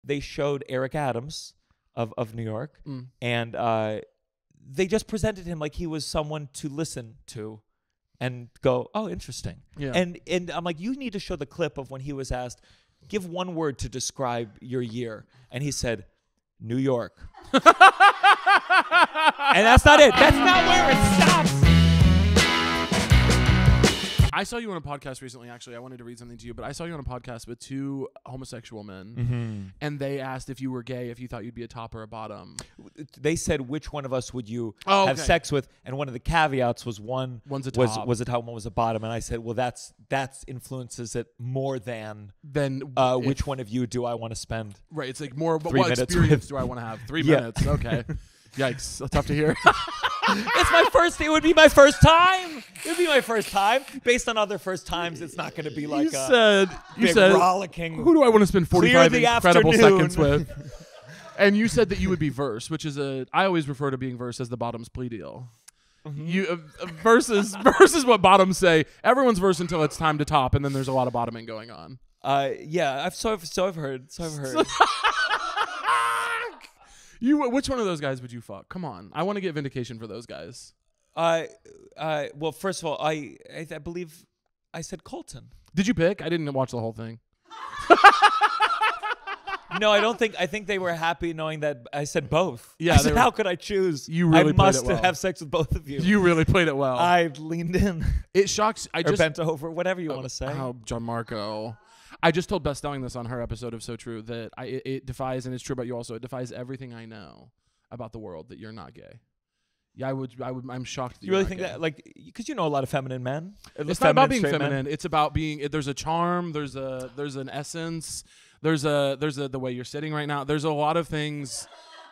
they showed Eric Adams of New York, and they just presented him like he was someone to listen to and go, oh, interesting. Yeah. And I'm like, you need to show the clip of when he was asked, give one word to describe your year. And he said, New York. And that's not it. That's not where it stops. I saw you on a podcast recently, actually. I wanted to read something to you, but I saw you on a podcast with two homosexual men, and they asked if you were gay, if you thought you'd be a top or a bottom. They said, which one of us would you have sex with? And one of the caveats was one's a top, was a top, one was a bottom. And I said, well, that's influences it more than which one of you do I want to spend? Right. It's like more, but what experience do I want to have? 3 minutes. Okay. Yikes. That's tough to hear. It would be my first time. It would be my first time. Based on other first times, it's not going to be like you said rollicking. Who do I want to spend 45 incredible seconds with? And you said that you would be verse, which is I always refer to being verse as the bottom's plea deal. You versus what bottoms say. Everyone's verse until it's time to top, and then there's a lot of bottoming going on. Yeah. I've heard. Which one of those guys would you fuck? Come on, I want to get vindication for those guys. Well, first of all, I believe I said Colton. Did you pick? I didn't watch the whole thing. No, I don't think. I think they were happy knowing that I said both. Yeah, I said, how could I choose? You really I must played it well. have sex with both of you. You really played it well. I leaned in. It shocks. Or bent over, whatever you want to say. Oh, Gianmarco. I just told Beth Stelling this on her episode of So True that it defies, and it's true about you also, it defies everything I know about the world that you're not gay. Yeah, I'm shocked that you really think gay. That, like, because you know a lot of feminine men. It's not about being feminine. It's about being, there's a charm, there's an essence, there's the way you're sitting right now. There's a lot of things,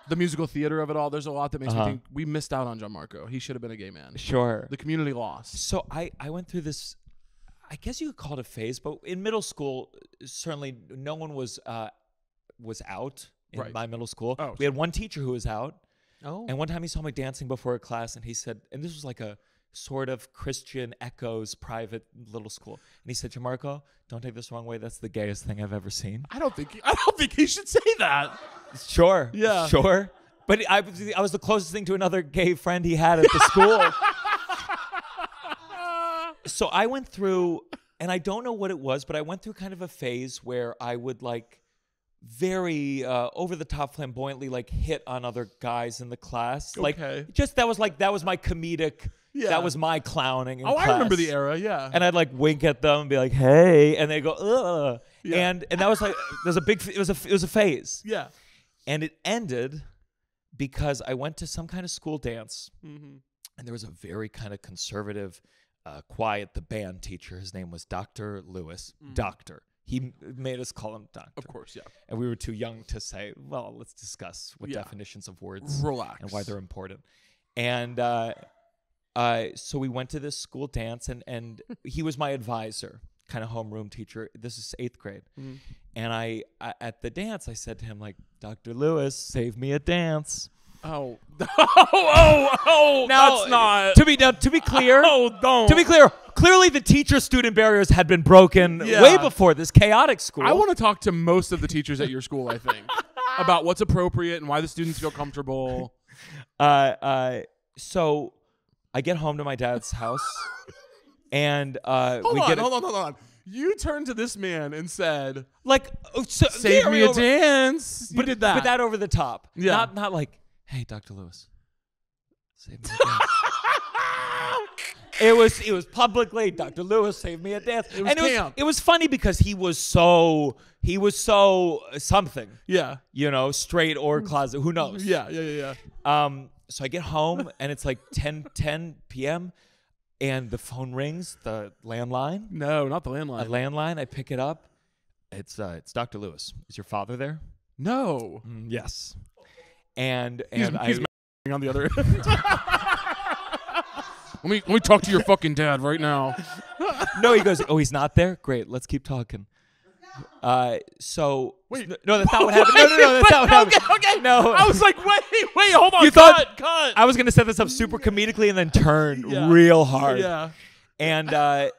the musical theater of it all, there's a lot that makes me think we missed out on Gianmarco. He should have been a gay man. Sure. The community lost. So I went through this, I guess you could call it a phase, but in middle school, certainly no one was out in my middle school. We had one teacher who was out. And one time he saw me dancing before a class, and he said, and this was like a sort of Christian Echoes private little school. And he said, Gianmarco, don't take this the wrong way. That's the gayest thing I've ever seen. I don't think he should say that. Sure. Yeah. Sure. But I was the closest thing to another gay friend he had at the school. So I went through, and I don't know what it was, but I went through kind of a phase where I would like very over the top flamboyantly like hit on other guys in the class. Like just that was my comedic, that was my clowning in class. I remember the era, yeah. And I'd like wink at them and be like, hey, and they go, ugh. Yeah. And that was like it was a phase. Yeah. And it ended because I went to some kind of school dance, and there was a very kind of conservative quiet, the band teacher. His name was Dr. Lewis. Doctor. He made us call him doctor. Of course, yeah. And we were too young to say, well, let's discuss what definitions of words relax and why they're important. And so we went to this school dance, and he was my advisor, kind of homeroom teacher. This is 8th grade. And I at the dance, I said to him, like, Dr. Lewis, save me a dance. Now, that's not to be clear. To be clear, clearly the teacher-student barriers had been broken way before this chaotic school. I want to talk to most of the teachers at your school, I think, about what's appropriate and why the students feel comfortable. So I get home to my dad's house, and hold on. You turned to this man and said, like, save me a dance. You did that. But that over the top. Yeah. Not like, hey, Dr. Lewis, save me a dance. It was publicly, Dr. Lewis, save me a dance. It was funny because he was so something. Yeah. You know, straight or closet, who knows? Yeah. So I get home and it's like 10 p.m. and the phone rings, the landline. No, not the landline. A landline. I pick it up. It's Dr. Lewis. Is your father there? No. Yes. And he's on the other end. Let me talk to your fucking dad right now. No, he goes, oh, he's not there? Great, let's keep talking. So wait, no, that's not what happened. No, that's not what happened. Okay. No, I was like, wait, hold on. You cut. I was gonna set this up super comedically and then turn real hard. Yeah. And I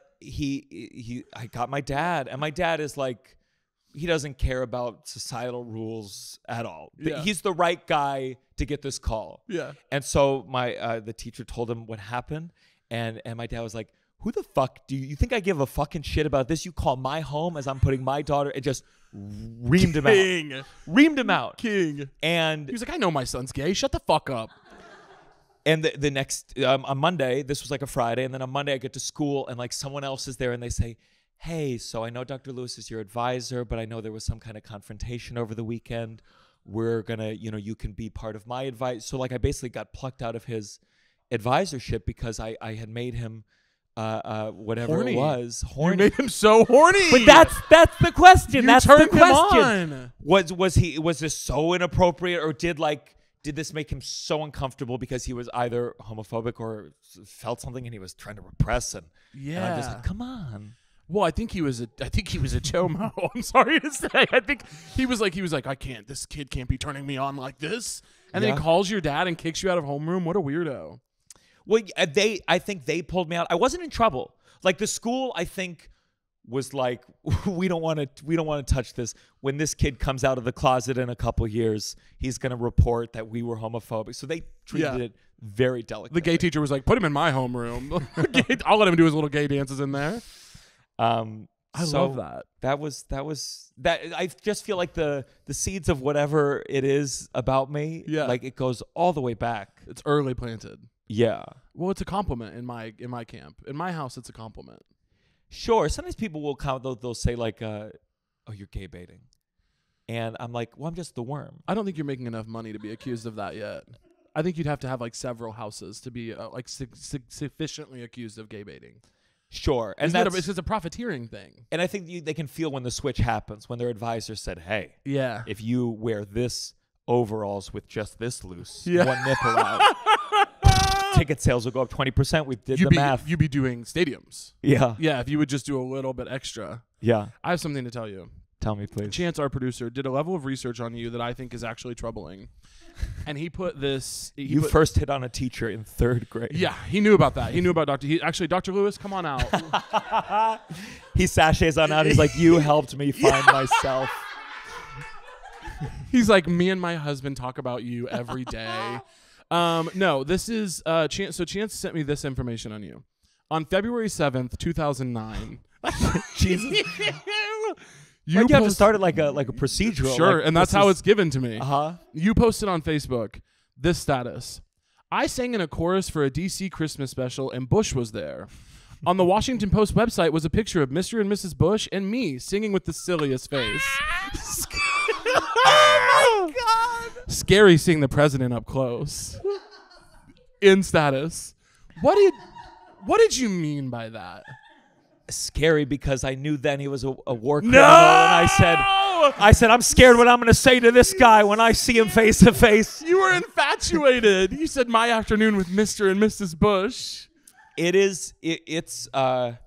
got my dad, and my dad is like, doesn't care about societal rules at all. Yeah. He's the right guy to get this call. Yeah. And so the teacher told him what happened, and my dad was like, "Who the fuck do you think I give a fucking shit about this? You call my home as I'm putting my daughter," and just reamed him out. Reamed him out. King. And he was like, "I know my son's gay. Shut the fuck up." And the next on Monday, this was like a Friday, and then on Monday I get to school and like someone else is there and they say, "Hey, so I know Dr. Lewis is your advisor, but I know there was some kind of confrontation over the weekend. We're gonna, you can be part of my advice." So like I basically got plucked out of his advisorship because I had made him whatever horny. It was horny. You made him so horny. But that's the question. That's the question. Him on. Was this so inappropriate, or did this make him so uncomfortable because he was either homophobic or felt something and he was trying to repress and I'm just like, come on. Well, I think he was a chomo. I'm sorry to say. I think he was like, I can't. This kid can't be turning me on like this. And then he calls your dad and kicks you out of homeroom. What a weirdo. Well, I think they pulled me out. I wasn't in trouble. Like the school, I think, was like, we don't want to touch this. When this kid comes out of the closet in a couple years, he's going to report that we were homophobic. So they treated it very delicately. The gay teacher was like, put him in my homeroom. I'll let him do his little gay dances in there. I love that. That was that. I just feel like the seeds of whatever it is about me, like it goes all the way back. It's early planted. Yeah. Well, it's a compliment in my camp. In my house, it's a compliment. Sure. Sometimes people will come. They'll say like, "Oh, you're gay baiting," and I'm like, "Well, I'm just the worm." I don't think you're making enough money to be accused of that yet. I think you'd have to have like several houses to be sufficiently accused of gay baiting. Sure, and it's a profiteering thing. And I think they can feel when the switch happens, when their advisor said, "Hey, if you wear this overalls with just this loose, one nipple out, ticket sales will go up 20%. We did the math. You'd be doing stadiums. Yeah, yeah. If you would just do a little bit extra. Yeah, I have something to tell you. Tell me, please. Chance, our producer, did a level of research on you that I think is actually troubling. And he put this... You first hit on a teacher in 3rd grade. Yeah, he knew about that. He knew about Dr. Lewis, come on out. He sachets on out. He's like, you helped me find myself. He's like, me and my husband talk about you every day. No, this is... Chance. So Chance sent me this information on you. On February 7th, 2009... Jesus. You have to start it like a procedural. Sure, and that's how it's given to me. Uh-huh. You posted on Facebook this status. I sang in a chorus for a DC Christmas special and Bush was there. On the Washington Post website was a picture of Mr. and Mrs. Bush and me singing with the silliest face. Oh my God. Scary seeing the president up close. In status. What did you mean by that? Scary because I knew then he was a war criminal, and I said I'm scared what I'm going to say to this guy when I see him face to face. You were infatuated. You said my afternoon with Mr. and Mrs. Bush. It was I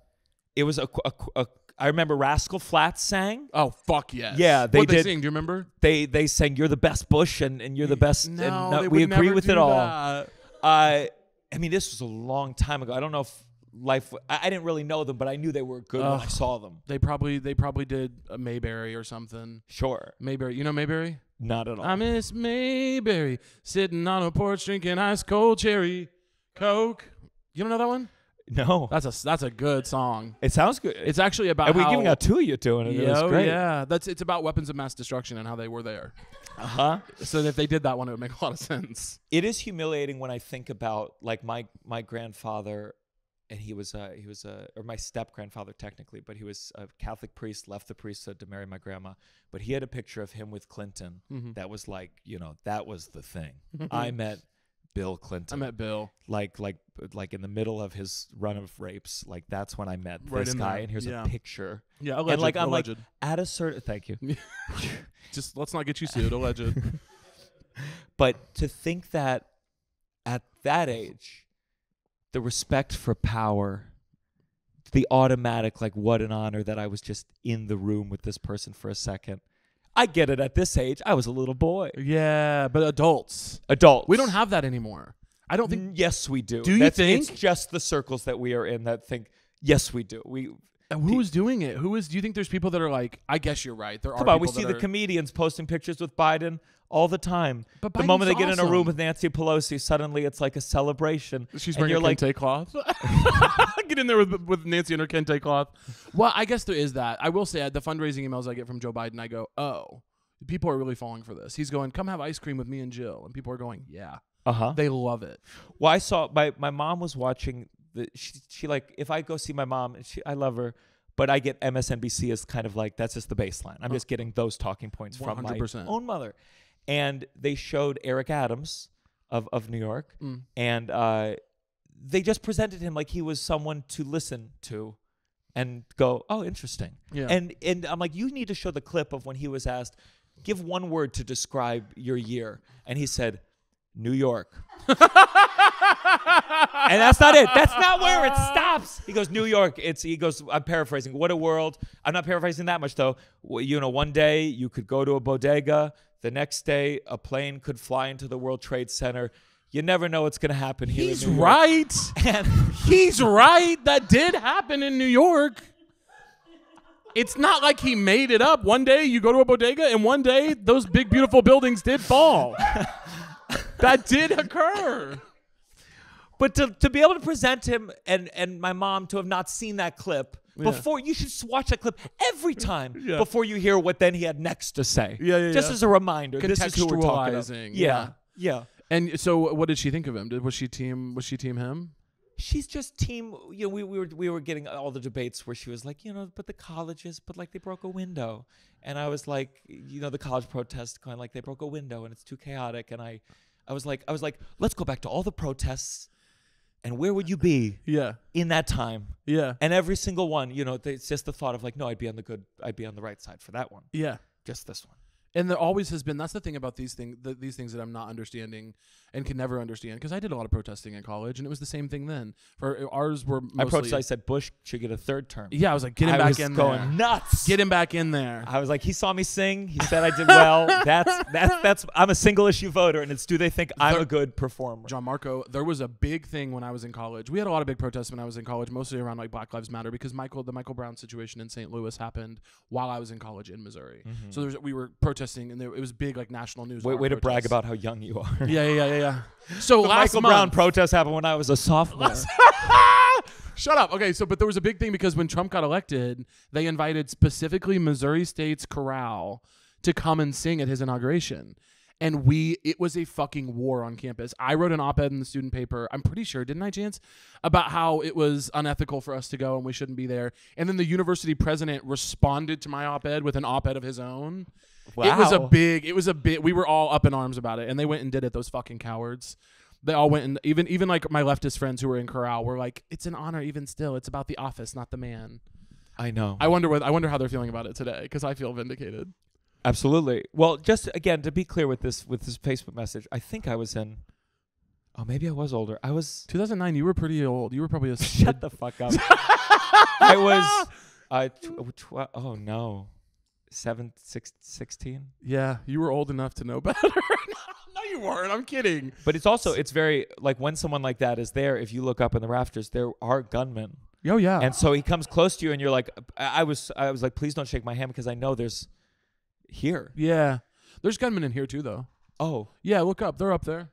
remember Rascal Flatts sang. Oh fuck yes. Yeah, What'd they sing? Do you remember? They sang "You're the Best Bush" and "You're the best." No, and we agree with it all. That. I mean, this was a long time ago. I don't know if I didn't really know them, but I knew they were good when I saw them. They probably did a Mayberry or something. Sure. Mayberry. You know Mayberry? Not at all. I miss Mayberry sitting on a porch drinking ice cold cherry Coke. You don't know that one? No. That's a good song. It sounds good. It's actually about and we're giving out 2 of you doing it. It was great. Yeah. It's about weapons of mass destruction and how they were there. Uh-huh. So if they did that one, it would make a lot of sense. It is humiliating when I think about like my grandfather. And he was or my step-grandfather technically, but he was a Catholic priest, left the priesthood to marry my grandma. But he had a picture of him with Clinton that was like, that was the thing. I met Bill Clinton. I met Bill. Like in the middle of his run of rapes, like that's when I met this guy. There. And here's a picture. Yeah, alleged. And like I'm alleged. like at a certain thank you. Just let's not get you sued, alleged. But to think that at that age, the respect for power, the automatic, like, what an honor that I was just in the room with this person for a second. I get it at this age. I was a little boy. Yeah, but adults. We don't have that anymore. I don't think. Yes, we do. Do you think? It's just the circles that we are in that think, yes, we do. Who's doing it? Do you think there's people that are like, I guess you're right. There are. Come on, we see the comedians posting pictures with Biden all the time. But the moment they get in a room with Nancy Pelosi, suddenly it's like a celebration. She's wearing a kente cloth. Get in there with Nancy and her kente cloth. Well, I guess there is that. I will say, the fundraising emails I get from Joe Biden, I go, oh, people are really falling for this. He's going, come have ice cream with me and Jill. And people are going, yeah. They love it. Well, I saw my mom was watching she like, if I go see my mom, I love her, but I get MSNBC as kind of like, that's just the baseline. I'm just getting those talking points 100%. From my own mother. And they showed Eric Adams of New York, and they just presented him like he was someone to listen to and go, oh, interesting. Yeah. And I'm like, you need to show the clip of when he was asked, give one word to describe your year. And he said, New York. And that's not it. That's not where it stops. He goes, New York. He goes, I'm paraphrasing. What a world. I'm not paraphrasing that much, though. One day you could go to a bodega. The next day, a plane could fly into the World Trade Center. You never know what's going to happen here. He's right. And he's right. That did happen in New York. It's not like he made it up. One day you go to a bodega, and one day those big, beautiful buildings did fall. That did occur. But to be able to present him and my mom to have not seen that clip before, you should watch that clip every time before you hear what then he had next to say. Just as a reminder, this is who we're talking about. Yeah. And so, what did she think of him? Was she team him? She's just team. We were getting all the debates where she was like, but the colleges, but like they broke a window, and I was like, the college protests going like they broke a window and it's too chaotic, and I was like, let's go back to all the protests. And where would you be in that time? Yeah. And every single one, it's just the thought of like, no, I'd be on the right side for that one. Yeah. Just this one. And there always has been, that's the thing about these things that I'm not understanding and can never understand, because I did a lot of protesting in college, and it was the same thing then. For ours were mostly, I protested. I said Bush should get a third term. Yeah, I was like, get him back in there. I was going nuts. Get him back in there. I was like, he saw me sing. He said I did well. That's. I'm a single issue voter, and it's do they think I'm a good performer? Gianmarco, there was a big thing when I was in college. We had a lot of big protests when I was in college, mostly around like Black Lives Matter, because the Michael Brown situation in St. Louis happened while I was in college in Missouri. Mm-hmm. So we were protesting, and it was big like national news. Way to brag about how young you are. Yeah. So the Michael Brown protest happened when I was a sophomore. Shut up. Okay, but there was a big thing because when Trump got elected, they invited specifically Missouri State's chorale to come and sing at his inauguration. And it was a fucking war on campus. I wrote an op-ed in the student paper, I'm pretty sure, didn't I, Chance? About how it was unethical for us to go and we shouldn't be there. And then the university president responded to my op-ed with an op-ed of his own. Wow. It was a big, we were all up in arms about it. And they went and did it, those fucking cowards. They all went and even like my leftist friends who were in chorale were like, it's an honor even still. It's about the office, not the man. I know. I wonder how they're feeling about it today, because I feel vindicated. Absolutely. Well, just again to be clear with this Facebook message, I think I was in. Oh, maybe I was older. I was 2009. You were pretty old. You were probably shut the fuck up. I was. Oh no, 16. Yeah, you were old enough to know better. No, you weren't. I'm kidding. But it's very like when someone like that is there. If you look up in the rafters, there are gunmen. Oh yeah. And so he comes close to you, and you're like, I was like, please don't shake my hand, because I know there's. Here. Yeah. There's gunmen in here too, though. Oh. Yeah, look up. They're up there.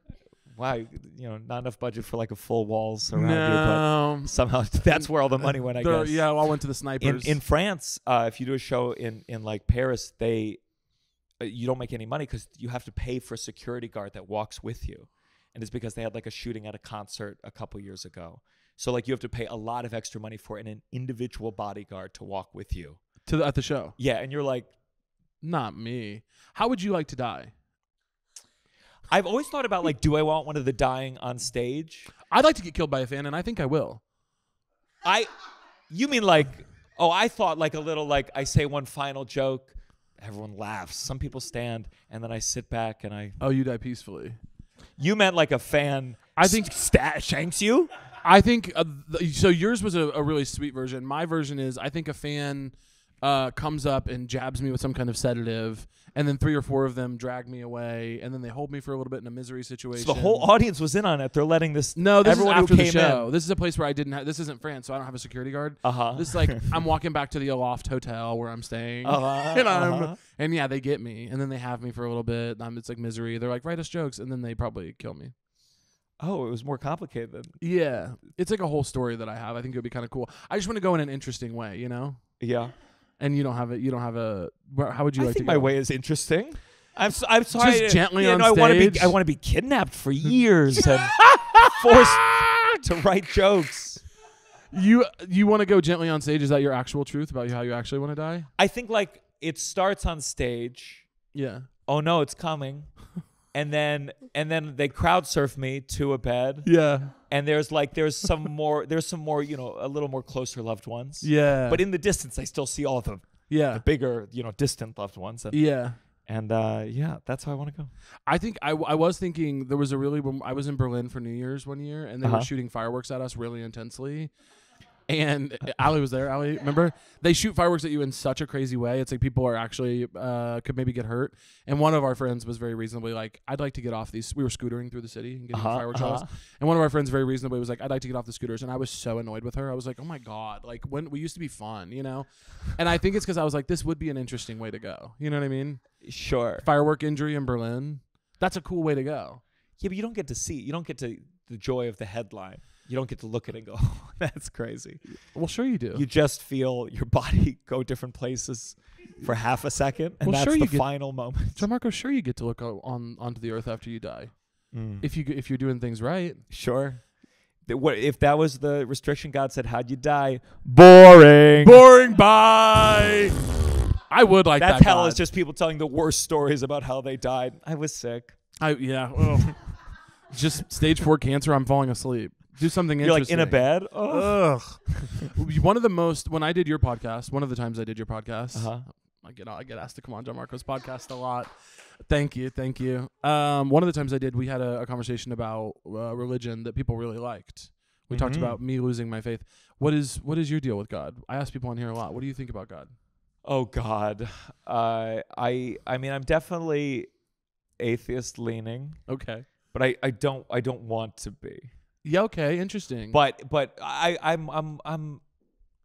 Wow. Not enough budget for like a full walls around you, but somehow that's where all the money went, I guess. Yeah, all went to the snipers. In France, if you do a show in like Paris, you don't make any money because you have to pay for a security guard that walks with you. And it's because they had like a shooting at a concert a couple years ago. So like you have to pay a lot of extra money for an individual bodyguard to walk with you. At the show? Yeah, and you're like, not me. How would you like to die? I've always thought about like, do I want one of the dying on stage? I'd like to get killed by a fan, and I think I will. You mean like, I thought like a little like I say one final joke, everyone laughs, some people stand, and then I sit back and I. Oh, you die peacefully. You meant like a fan. I think shanks you. I think so. Yours was a really sweet version. My version is I think a fan. comes up and jabs me with some kind of sedative, and then 3 or 4 of them drag me away, and then they hold me for a little bit in a misery situation. So the whole audience was in on it. They're letting this. No, this is after the show. In. This is a place where I didn't have. This isn't France, so I don't have a security guard. This is like I'm walking back to the Aloft Hotel where I'm staying, and yeah, they get me, and then they have me for a little bit. It's like misery. They're like, write us jokes, and then they probably kill me. Oh, it was more complicated than. Yeah, it's like a whole story that I have. I think it would be kind of cool. I just want to go in an interesting way, you know? Yeah. And you don't have it. You don't have a. How would you like to go? I think my way is interesting. I'm sorry. Just gently on stage. I want to be kidnapped for years and forced to write jokes. You want to go gently on stage? Is that your actual truth about how you actually want to die? I think like it starts on stage. Yeah. Oh no, it's coming. And then they crowd surf me to a bed. Yeah. And there's some more, you know, a little more closer loved ones. Yeah. But in the distance, I still see all the bigger, you know, distant loved ones. And, And that's how I want to go. I think I was thinking there was when I was in Berlin for New Year's one year, and they were shooting fireworks at us really intensely. And Allie was there. Allie, remember? They shoot fireworks at you in such a crazy way. It's like people are actually could maybe get hurt. And one of our friends was very reasonably like, I'd like to get off these. We were scootering through the city and getting fireworks at us. And one of our friends very reasonably was like, I'd like to get off the scooters. And I was so annoyed with her. I was like, oh my God, like when we used to be fun, you know? And I think it's because I was like, this would be an interesting way to go. You know what I mean? Sure. Firework injury in Berlin. That's a cool way to go. Yeah, but you don't get to the joy of the headline. You don't get to look at it and go, oh, that's crazy. Well, sure you do. You just feel your body go different places for half a second, and that's the final moment. Gianmarco, sure you get to look onto the earth after you die. If you're doing things right. Sure. If that was the restriction, God said, how'd you die? Boring. Boring, bye. I would like that. That hell is just people telling the worst stories about how they died. I was sick. Just stage 4 cancer, I'm falling asleep. Do something interesting. You're like in a bed? Ugh. One of the times I did your podcast, I get asked to come on Gianmarco's podcast a lot. Thank you. One of the times I did, we had a conversation about religion that people really liked. We talked about me losing my faith. What is your deal with God? I ask people on here a lot. What do you think about God? Oh, God. I mean, I'm definitely atheist leaning. Okay. But I don't want to be. Yeah, okay, interesting. But I'm not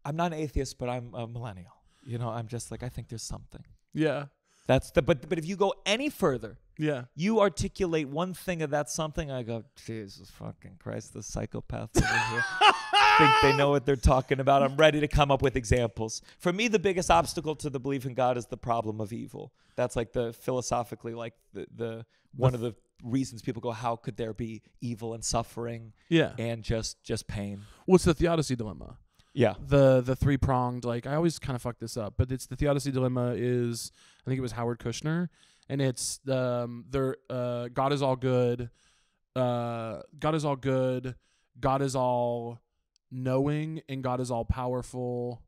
an atheist, but I'm a millennial. You know, I'm just like, I think there's something. Yeah. But if you go any further, you articulate one thing of that something, I go, Jesus fucking Christ, the psychopaths over here think they know what they're talking about. I'm ready to come up with examples. For me, the biggest obstacle to the belief in God is the problem of evil. That's like philosophically like the one of the reasons people go, how could there be evil and suffering and just pain? What's the theodicy dilemma? Yeah. The three-pronged, like, I always kind of fuck this up, but it's the theodicy dilemma is, I think it was Howard Kushner, and it's God is all good, God is all good, God is all knowing, and God is all powerful.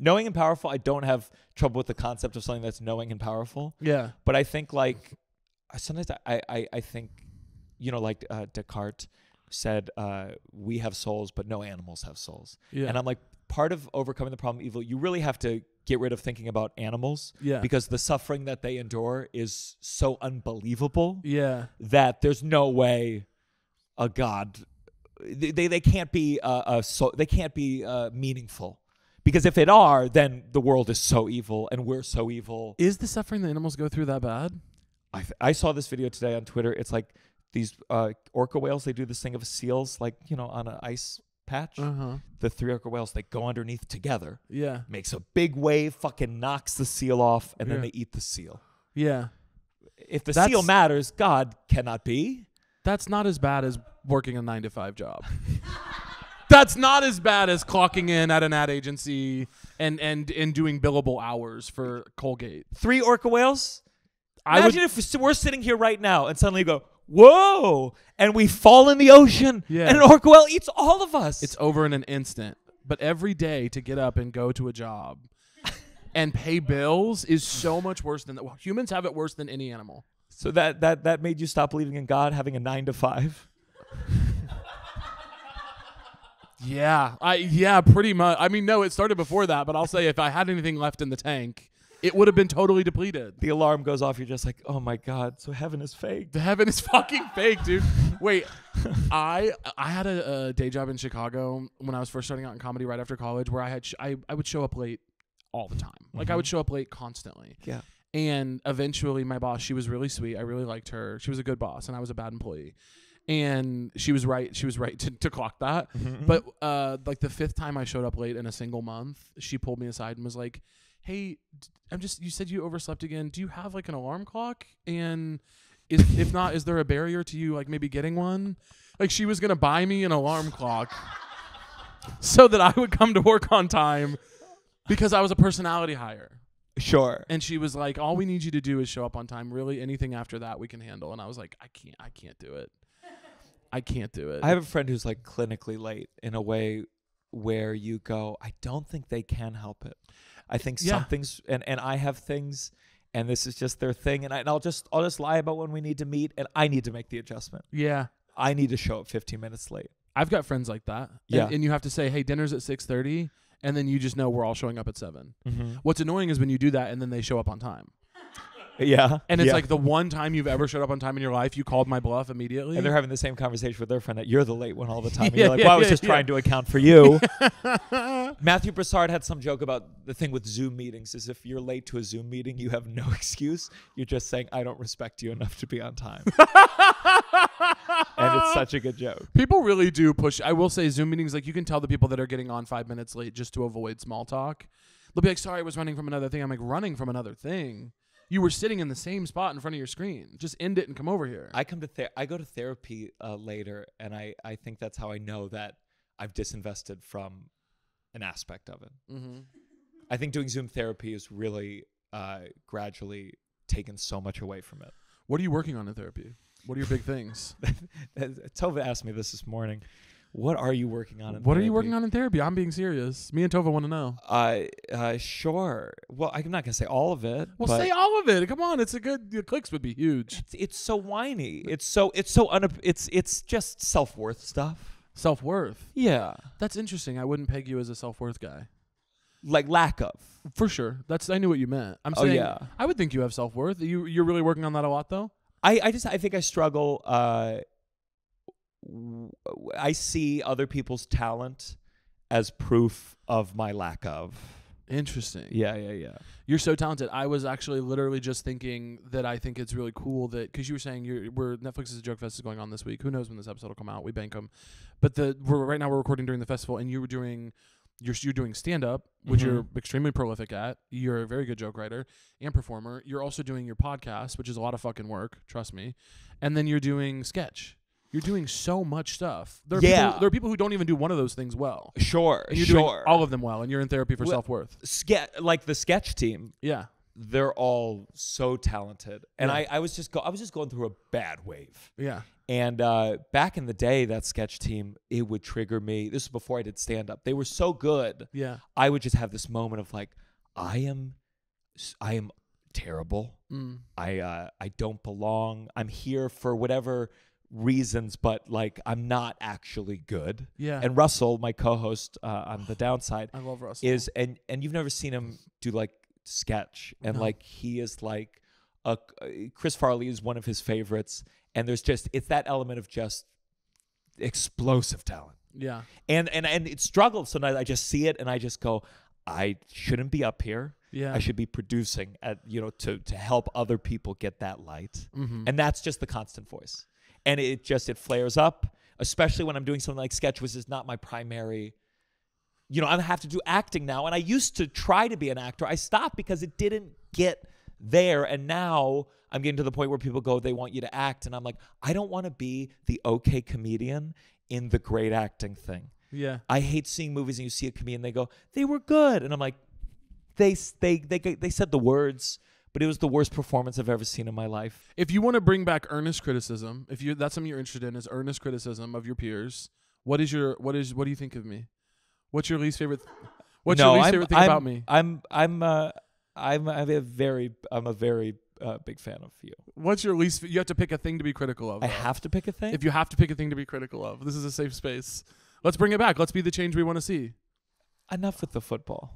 Knowing and powerful, I don't have trouble with the concept of something that's knowing and powerful. Yeah. But I think like sometimes I think, you know, like Descartes said, we have souls, but no animals have souls. Yeah. And I'm like, part of overcoming the problem of evil, you really have to get rid of thinking about animals. Yeah. Because the suffering that they endure is so unbelievable. Yeah. That there's no way a God, they can't be they can't be meaningful. Because if it are, then the world is so evil and we're so evil. Is the suffering that animals go through that bad? I saw this video today on Twitter. It's like these orca whales, they do this thing of seals, like, you know, on an ice patch. The 3 orca whales, they go underneath together. Yeah. Makes a big wave, fucking knocks the seal off, and then they eat the seal. Yeah. If the seal matters, God cannot be. That's not as bad as working a 9-to-5 job. That's not as bad as clocking in at an ad agency and doing billable hours for Colgate. 3 orca whales? Imagine if we're sitting here right now and suddenly go, whoa, and we fall in the ocean and an orca whale eats all of us. It's over in an instant. But every day to get up and go to a job and pay bills is so much worse than that. Well, humans have it worse than any animal. So that made you stop believing in God, having a 9-to-5? Yeah, pretty much. I mean, no, it started before that, but I'll say if I had anything left in the tank, it would have been totally depleted. The alarm goes off. You're just like, oh my God, so heaven is fake. The heaven is fucking fake, dude. Wait, I had a day job in Chicago when I was first starting out in comedy right after college where I would show up late all the time. Like I would show up late constantly. Yeah. And eventually my boss, she was really sweet. I really liked her. She was a good boss and I was a bad employee. And she was right to clock that. Mm-hmm. But like the 5th time I showed up late in a single month, she pulled me aside and was like, hey, you said you overslept again. Do you have like an alarm clock? And if not, is there a barrier to you like maybe getting one? Like she was going to buy me an alarm clock so that I would come to work on time because I was a personality hire. Sure. And she was like, all we need you to do is show up on time. Really, anything after that we can handle. And I was like, I can't do it. I can't do it. I have a friend who's like clinically late in a way where you go, I don't think they can help it. I think something's, and I have things, and this is just their thing, and I'll just lie about when we need to meet, and I need to make the adjustment. Yeah. I need to show up 15 minutes late. I've got friends like that. Yeah. And you have to say, hey, dinner's at 6:30, and then you just know we're all showing up at 7. Mm-hmm. What's annoying is when you do that, and then they show up on time. Yeah. And it's like the one time you've ever showed up on time in your life, you called my bluff immediately. And they're having the same conversation with their friend that you're the late one all the time. And you're like, well, I was just trying to account for you. Matthew Broussard had some joke about the thing with Zoom meetings is if you're late to a Zoom meeting, you have no excuse. You're just saying, I don't respect you enough to be on time. And it's such a good joke. People really do push. I will say Zoom meetings, like you can tell the people that are getting on 5 minutes late just to avoid small talk. They'll be like, sorry, I was running from another thing. I'm like, running from another thing? You were sitting in the same spot in front of your screen. Just end it and come over here. I go to therapy later, and I think that's how I know that I've disinvested from an aspect of it. Mm-hmm. I think doing Zoom therapy is really gradually taken so much away from it. What are you working on in therapy? What are your big things? Tova asked me this morning. What are you working on in therapy? What are you working on in therapy? I'm being serious. Me and Tova want to know. Sure. Well, I'm not going to say all of it. Well, say all of it. Come on. It's a good, the clicks would be huge. It's so whiny. It's just self-worth stuff. Self-worth? Yeah. That's interesting. I wouldn't peg you as a self-worth guy. Like lack of. For sure. I knew what you meant. I'm saying, I would think you have self-worth. You're really working on that a lot, though? I think I struggle. I see other people's talent as proof of my lack of. Interesting. Yeah. You're so talented. I was actually literally just thinking that I think it's really cool that, because you were saying Netflix's Joke Fest is going on this week. Who knows when this episode will come out? We bank them. But right now we're recording during the festival, and you're doing stand-up, which you're extremely prolific at. You're a very good joke writer and performer. You're also doing your podcast, which is a lot of fucking work, trust me. And then you're doing sketch. You're doing so much stuff. There are people who don't even do one of those things well. Sure, and you're doing all of them well, and you're in therapy for self-worth. Like the sketch team. Yeah. They're all so talented. And I was just going through a bad wave. Yeah. And back in the day, that sketch team, it would trigger me. This was before I did stand-up. They were so good. Yeah. I would just have this moment of like, I am terrible. I don't belong. I'm here for whatever reasons, but like I'm not actually good. Yeah. And Russell, my co-host on The Downside, I love Russell. Is and you've never seen him do like sketch, and like he is like Chris Farley is one of his favorites, and it's that element of just explosive talent. Yeah. And it struggles sometimes. I just see it and I just go, I shouldn't be up here. Yeah. I should be producing to help other people get that light. Mm-hmm. And that's just the constant voice. And it flares up, especially when I'm doing something like sketch, which is not my primary. I have to do acting now. And I used to try to be an actor. I stopped because it didn't get there. And now I'm getting to the point where people go, they want you to act. And I'm like, I don't want to be the okay comedian in the great acting thing. Yeah. I hate seeing movies and you see a comedian, they go, they were good. And I'm like, they said the words, but it was the worst performance I've ever seen in my life. If you want to bring back earnest criticism, that's something you're interested in, is earnest criticism of your peers. What do you think of me? What's your least favorite? Your least favorite thing about me? I'm a very big fan of you. What's your least? You have to pick a thing to be critical of. I have to pick a thing? If you have to pick a thing to be critical of, this is a safe space. Let's bring it back. Let's be the change we want to see. Enough with the football.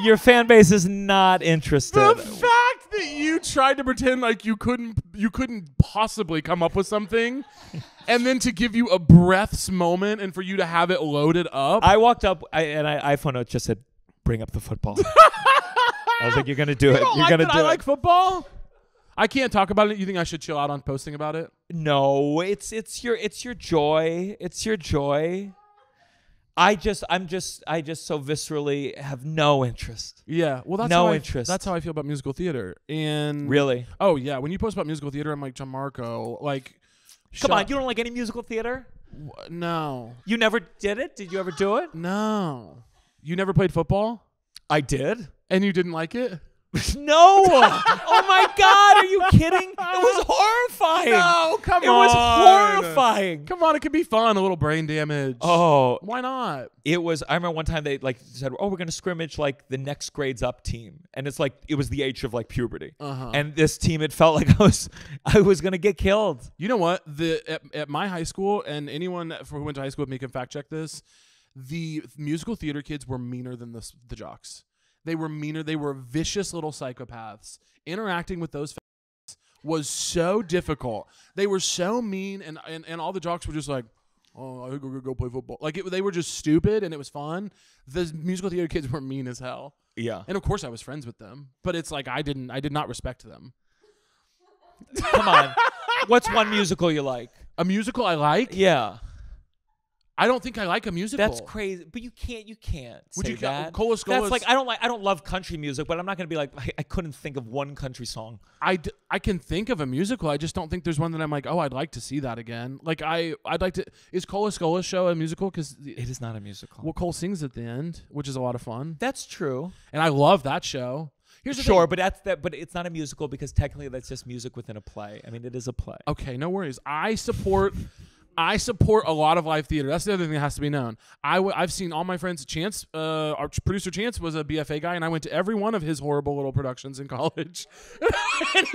Your fan base is not interested. The fact that you tried to pretend like you couldn't possibly come up with something, and then to give you a breaths moment and for you to have it loaded up. I walked up and iPhone note just said, "Bring up the football." I was like, "You're gonna do it. You're gonna do it." I like football. I can't talk about it. You think I should chill out on posting about it? No, it's your joy. It's your joy. I just so viscerally have no interest. Yeah, well, that's no interest. That's how I feel about musical theater. And really, oh yeah, when you post about musical theater, I'm like, Gianmarco, like, come on, you don't like any musical theater? No. You never did it? Did you ever do it? No. You never played football? I did. And you didn't like it? No. Oh my God, are you kidding? It was horrifying. No, come on. It was horrifying. Come on, it could be fun, a little brain damage. Oh. Why not? It was, I remember one time they like said, "Oh, we're going to scrimmage like the next grades up team." And it's like, it was the age of like puberty. And this team, it felt like I was going to get killed. You know what? At my high school, and anyone who went to high school with me can fact check this, the musical theater kids were meaner than the jocks. They were meaner. They were vicious little psychopaths. Interacting with those was so difficult. They were so mean, and all the jocks were just like, "Oh, I could go play football." Like they were just stupid, and it was fun. The musical theater kids were mean as hell. Yeah, and of course I was friends with them, but it's like I did not respect them. Come on, what's one musical you like? A musical I like? Yeah. I don't think I like a musical. That's crazy, but you can't Would say you that. Cola Scola? That's like I don't love country music, but I'm not gonna be like I couldn't think of one country song. I can think of a musical. I just don't think there's one that I'm like, oh, I'd like to see that again. Like I'd like to. Is Cola Scola's show a musical? Because it is not a musical. Well, Cole sings at the end, which is a lot of fun. That's true, and I love that show. Here's the thing. But it's not a musical because technically that's just music within a play. I mean, it is a play. Okay, no worries. I support a lot of live theater. That's the other thing that has to be known. I've seen all my friends. Chance, our producer Chance, was a BFA guy, and I went to every one of his horrible little productions in college. and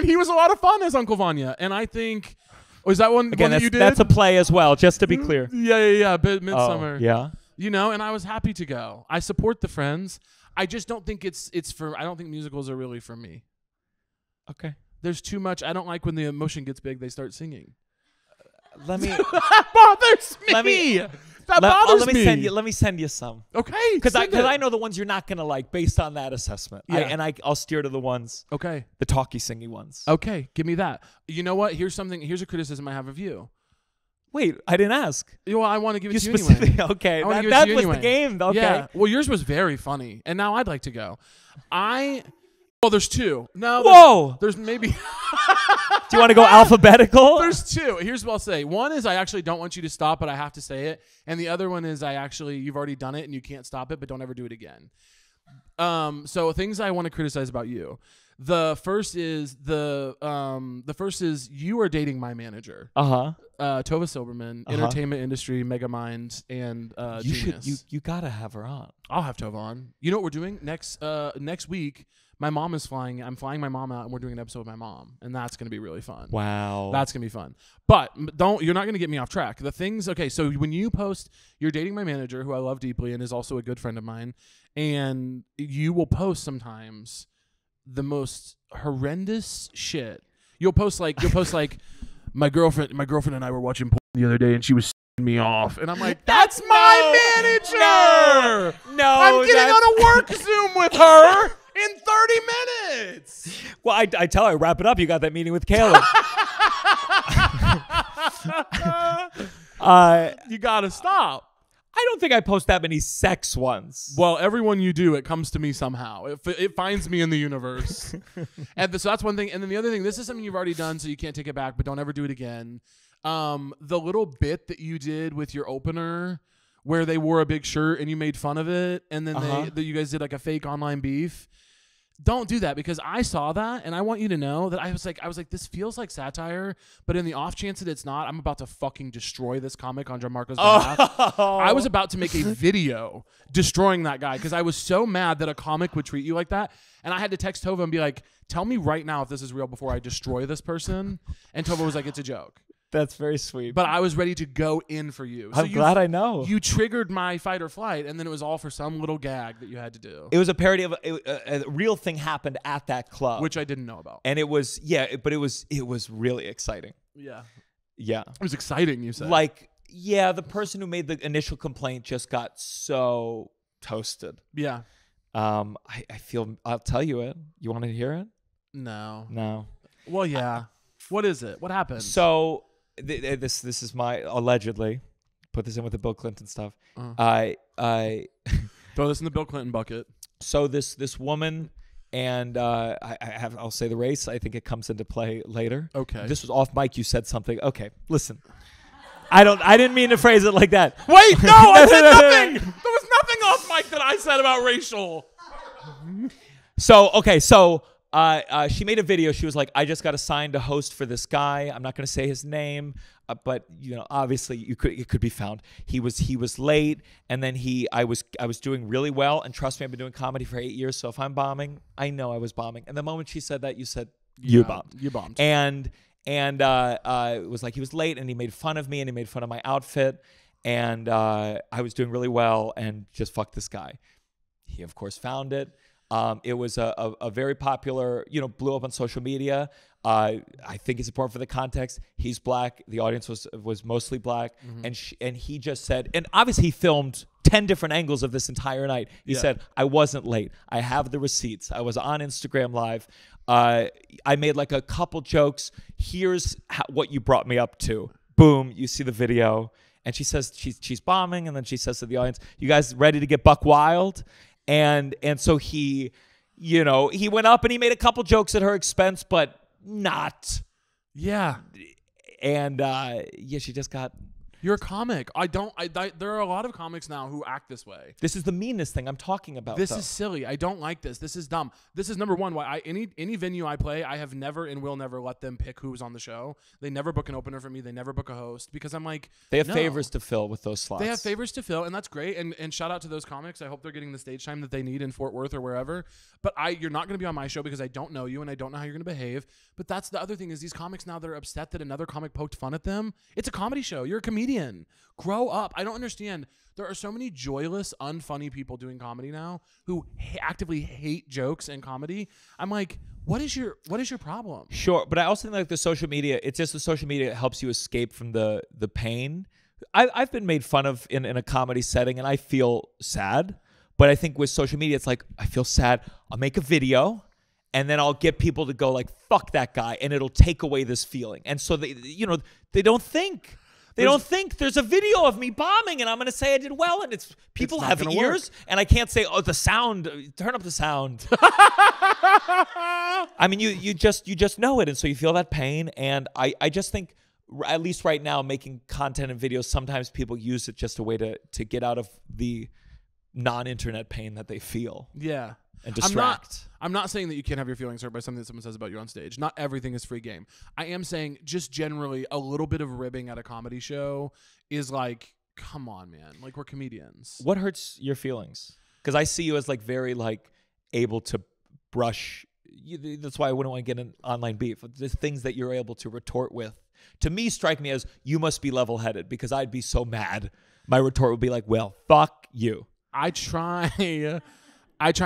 he was a lot of fun as Uncle Vanya. And I think, was that one again? That you did? That's a play as well, just to be clear. Yeah. Midsummer. Oh, yeah. You know, and I was happy to go. I support the friends. I just don't think it's for. I don't think musicals are really for me. Okay. There's too much. I don't like when the emotion gets big. They start singing. That bothers me. That bothers me. Let me send you some. Okay. Because I know the ones you're not gonna like based on that assessment. Yeah. I'll steer to the ones. Okay. The talky singy ones. Okay. Give me that. You know what? Here's a criticism I have of you. Wait, I didn't ask. Well, I want to give it to you anyway. Okay. That was the game. Okay. Yeah. Well, yours was very funny, and now I'd like to go. Well, there's two. No. Whoa. There's maybe. Do you want to go alphabetical? There's two. Here's what I'll say. One is I actually don't want you to stop, but I have to say it. And the other one is you've already done it and you can't stop it, but don't ever do it again. So things I want to criticize about you. The first is you are dating my manager. Tova Silberman, entertainment industry, Megamind, and Genius. You gotta have her on. I'll have Tova on. You know what we're doing next week? My mom is flying. I'm flying my mom out, and we're doing an episode with my mom, and that's going to be really fun. Wow, that's going to be fun. But you're not going to get me off track. The things, okay. So when you post, you're dating my manager, who I love deeply and is also a good friend of mine, and you will post sometimes the most horrendous shit. You'll post like my girlfriend and I were watching porn the other day, and she was me off, and I'm like, that's my manager. No, I'm getting on a work Zoom with her in 30 minutes. Well, I tell her, wrap it up. You got that meeting with Caleb. You gotta stop. I don't think I post that many sex ones. Well, everyone you do, it comes to me somehow. It finds me in the universe. So that's one thing. And then the other thing, this is something you've already done, so you can't take it back, but don't ever do it again. The little bit that you did with your opener where they wore a big shirt and you made fun of it, and then you guys did like a fake online beef. Don't do that, because I saw that and I want you to know that I was like, this feels like satire, but in the off chance that it's not, I'm about to fucking destroy this comic on Gianmarco's behalf. I was about to make a video destroying that guy because I was so mad that a comic would treat you like that. And I had to text Tova and be like, tell me right now if this is real before I destroy this person. And Tova was like, it's a joke. That's very sweet. But I was ready to go in for you. I'm glad I know. You triggered my fight or flight, and then it was all for some little gag that you had to do. It was a parody of a real thing happened at that club, which I didn't know about. And it was but it was really exciting. Yeah. Yeah. It was exciting, you said. Like, yeah, the person who made the initial complaint just got so toasted. Yeah. I feel, I'll tell you it. You want to hear it? No. Well, yeah. What is it? What happened? So this is my allegedly. Put this in with the Bill Clinton stuff. I throw this in the Bill Clinton bucket. So this woman, and I'll say the race. I think it comes into play later. Okay. This was off mic. You said something. Okay, listen. I didn't mean to phrase it like that. Wait, no, I said nothing. There was nothing off mic that I said about racial. So she made a video. She was like, I just got assigned to host for this guy. I'm not going to say his name, but obviously it could be found. He was late, and then I was doing really well. And trust me, I've been doing comedy for 8 years. So if I'm bombing, I know I was bombing. And the moment she said that, you said you bombed. You bombed. And it was like he was late, and he made fun of me, and he made fun of my outfit, and I was doing really well, and just fuck this guy. He of course found it. It was a very popular, blew up on social media. I think it's important for the context. He's black. The audience was mostly black. Mm-hmm. And he just said, and obviously he filmed 10 different angles of this entire night. He said, I wasn't late. I have the receipts. I was on Instagram Live. I made like a couple jokes. Here's what you brought me up to. Boom. You see the video. And she says she's bombing. And then she says to the audience, you guys ready to get buck wild? And so he went up and he made a couple jokes at her expense, but not. Yeah. And she just got. You're a comic. There are a lot of comics now who act this way. This is the meanest thing I'm talking about. This is silly. I don't like this. This is dumb. This is number one. Why any venue I play, I have never and will never let them pick who's on the show. They never book an opener for me. They never book a host because I'm like, they have favors to fill with those slots. They have favors to fill, and that's great. And shout out to those comics. I hope they're getting the stage time that they need in Fort Worth or wherever. But you're not going to be on my show because I don't know you and I don't know how you're going to behave. But that's the other thing is these comics now, they're upset that another comic poked fun at them. It's a comedy show. You're a comedian. Grow up. I don't understand. There are so many joyless, unfunny people doing comedy now who actively hate jokes and comedy. I'm like, what is your problem? Sure, but I also think like the social media, it's just the social media helps you escape from the pain. I've been made fun of in a comedy setting, and I feel sad. But I think with social media, it's like, I feel sad. I'll make a video, and then I'll get people to go like, fuck that guy, and it'll take away this feeling. And so they don't think. They don't think there's a video of me bombing and I'm going to say I did well, and people have ears and I can't say, oh, the sound, turn up the sound. I mean, you just know it. And so you feel that pain. And I just think, at least right now, making content and videos, sometimes people use it just a way to get out of the non-internet pain that they feel. Yeah. And distract. I'm not saying that you can't have your feelings hurt by something that someone says about you on stage. Not everything is free game. I am saying just generally a little bit of ribbing at a comedy show is like, come on, man. Like, we're comedians. What hurts your feelings? Because I see you as like very like able to brush. That's why I wouldn't want to get an online beef. The things that you're able to retort with, to me, strike me as you must be level-headed, because I'd be so mad. My retort would be like, well, fuck you. I try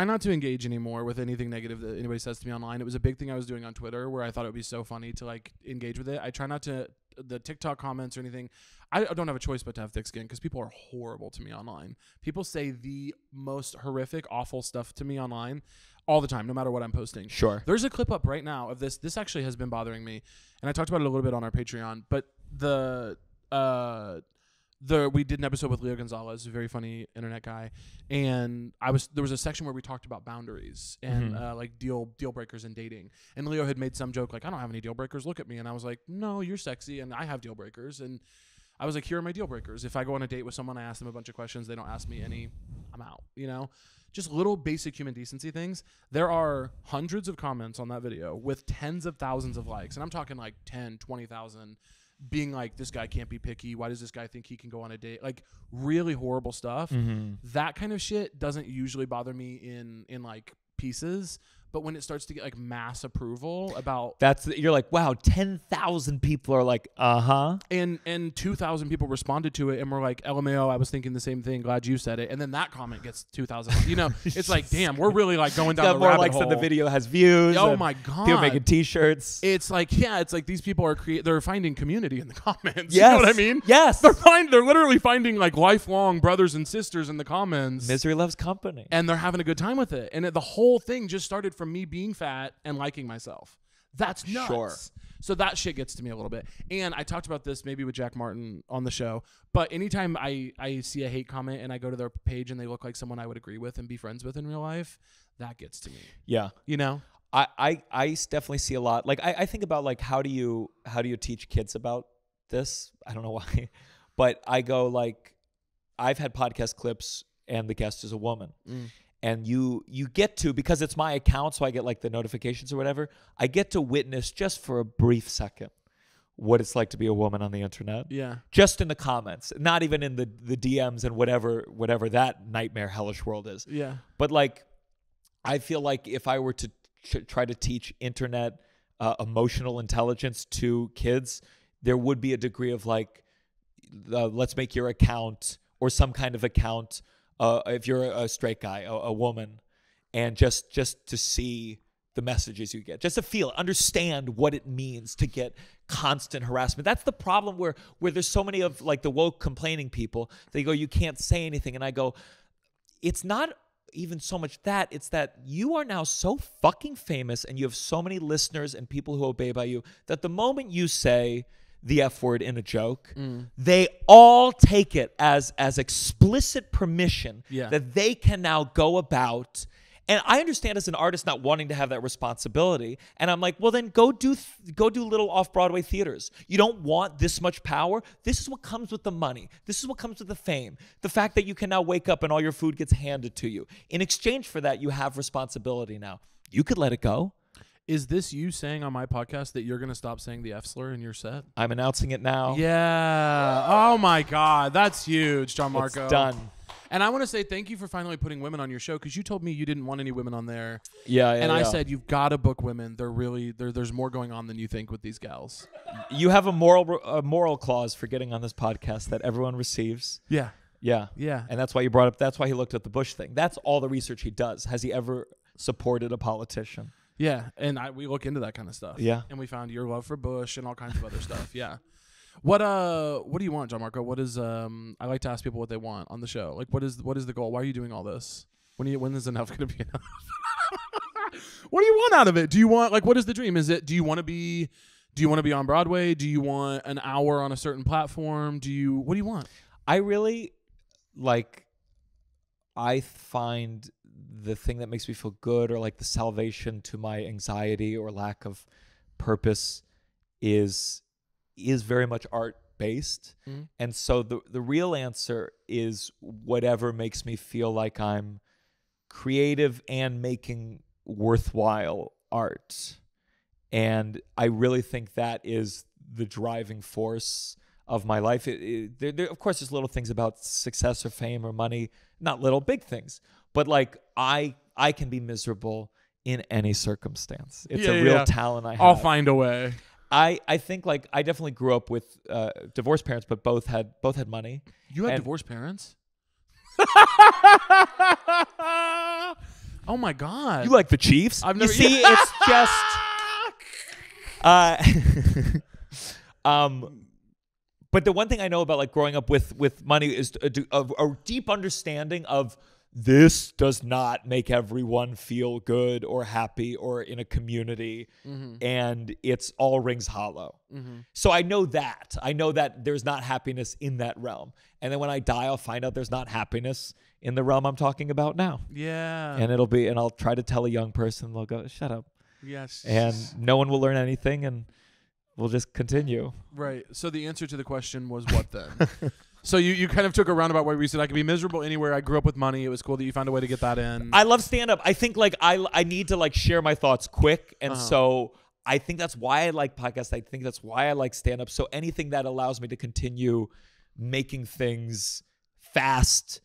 not to engage anymore with anything negative that anybody says to me online. It was a big thing I was doing on Twitter where I thought it would be so funny to like engage with it. I try not to, the TikTok comments or anything. I don't have a choice but to have thick skin because people are horrible to me online. People say the most horrific, awful stuff to me online all the time, no matter what I'm posting. Sure. There's a clip up right now of this. This actually has been bothering me. And I talked about it a little bit on our Patreon, but we did an episode with Leo Gonzalez, a very funny internet guy, and there was a section where we talked about boundaries and like deal breakers in dating. And Leo had made some joke like, I don't have any deal breakers, look at me. And I was like, no, you're sexy and I have deal breakers. And I was like, here are my deal breakers. If I go on a date with someone, I ask them a bunch of questions. They don't ask me any, I'm out, you know? Just little basic human decency things. There are hundreds of comments on that video with tens of thousands of likes. And I'm talking like 10, 20,000 being like, this guy can't be picky. Why does this guy think he can go on a date? Like really horrible stuff. That kind of shit doesn't usually bother me in like pieces. But when it starts to get like mass approval about you're like, wow, 10,000 people are like, and 2,000 people responded to it and were like, LMAO, I was thinking the same thing. Glad you said it. And then that comment gets 2,000. You know, it's like, damn, we're really like going down the rabbit hole. More likes than the video has views. Oh my God. People making T-shirts. It's like, yeah, it's like these people are they're finding community in the comments. Yes. You know what I mean? Yes. They're literally finding like lifelong brothers and sisters in the comments. Misery loves company. And they're having a good time with it. And the whole thing just started from me being fat and liking myself. That's nuts. Sure. So that shit gets to me a little bit. And I talked about this maybe with Jack Martin on the show, but anytime I see a hate comment and I go to their page and they look like someone I would agree with and be friends with in real life, that gets to me. Yeah. You know? I definitely see a lot. Like I think about like how do you teach kids about this? I don't know why. But I go like, I've had podcast clips and the guest is a woman. And you get to, because it's my account, so I get like the notifications or whatever, I get to witness just for a brief second what it's like to be a woman on the internet. Yeah. Just in the comments, not even in the DMs and whatever that nightmare hellish world is. Yeah. But like, I feel like if I were to try to teach internet emotional intelligence to kids, there would be a degree of like, let's make your account or some kind of account if you're a straight guy, a woman, and just to see the messages you get, just to feel, understand what it means to get constant harassment. That's the problem where there's so many of like the woke complaining people. They go, you can't say anything. And I go, it's not even so much that, it's that you are now so fucking famous and you have so many listeners and people who obey by you that the moment you say the F word in a joke, they all take it as explicit permission that they can now go about. And I understand as an artist not wanting to have that responsibility. And I'm like, well, then go do little off-Broadway theaters. You don't want this much power. This is what comes with the money. This is what comes with the fame. The fact that you can now wake up and all your food gets handed to you. In exchange for that, you have responsibility now. You could let it go. Is this you saying on my podcast that you're going to stop saying the F slur in your set? I'm announcing it now. Yeah. Oh, my God. That's huge, Gianmarco. It's done. And I want to say thank you for finally putting women on your show, because you told me you didn't want any women on there. Yeah. And I said, you've got to book women. They're really, there's more going on than you think with these gals. You have a moral clause for getting on this podcast that everyone receives. Yeah. Yeah. Yeah. And that's why you brought up, that's why he looked at the Bush thing. That's all the research he does. Has he ever supported a politician? Yeah, and we look into that kind of stuff. Yeah. And we found your love for Bush and all kinds of other stuff. Yeah. What do you want, Gianmarco? What is I like to ask people what they want on the show. Like what is the goal? Why are you doing all this? When is enough going to be enough? What do you want out of it? Do you want, like, what is the dream? Is it, do you want to be on Broadway? Do you want an hour on a certain platform? What do you want? I really I find the thing that makes me feel good, or like the salvation to my anxiety or lack of purpose, is very much art based. And so the real answer is whatever makes me feel like I'm creative and making worthwhile art. And I really think that is the driving force of my life. There, of course, there's little things about success or fame or money, not little, big things. But like I can be miserable in any circumstance. It's a real talent I have. I'll find a way. I think like I definitely grew up with divorced parents, but both had money. You had divorced parents? Oh my God! You like the Chiefs? I've never. You see, it's just. But the one thing I know about like growing up with money is a deep understanding of this does not make everyone feel good or happy or in a community, and it's all rings hollow. So I know that there's not happiness in that realm. And then when I die, I'll find out there's not happiness in the realm I'm talking about now. Yeah. And I'll try to tell a young person, they'll go, shut up. Yes. And no one will learn anything, and we'll just continue. Right. So the answer to the question was what then? So you kind of took a roundabout way where you said I could be miserable anywhere. I grew up with money. It was cool that you found a way to get that in. I love stand-up. I think like I need to like share my thoughts quick, and so I think that's why I like podcasts. I think that's why I like stand-up. So anything that allows me to continue making things fast,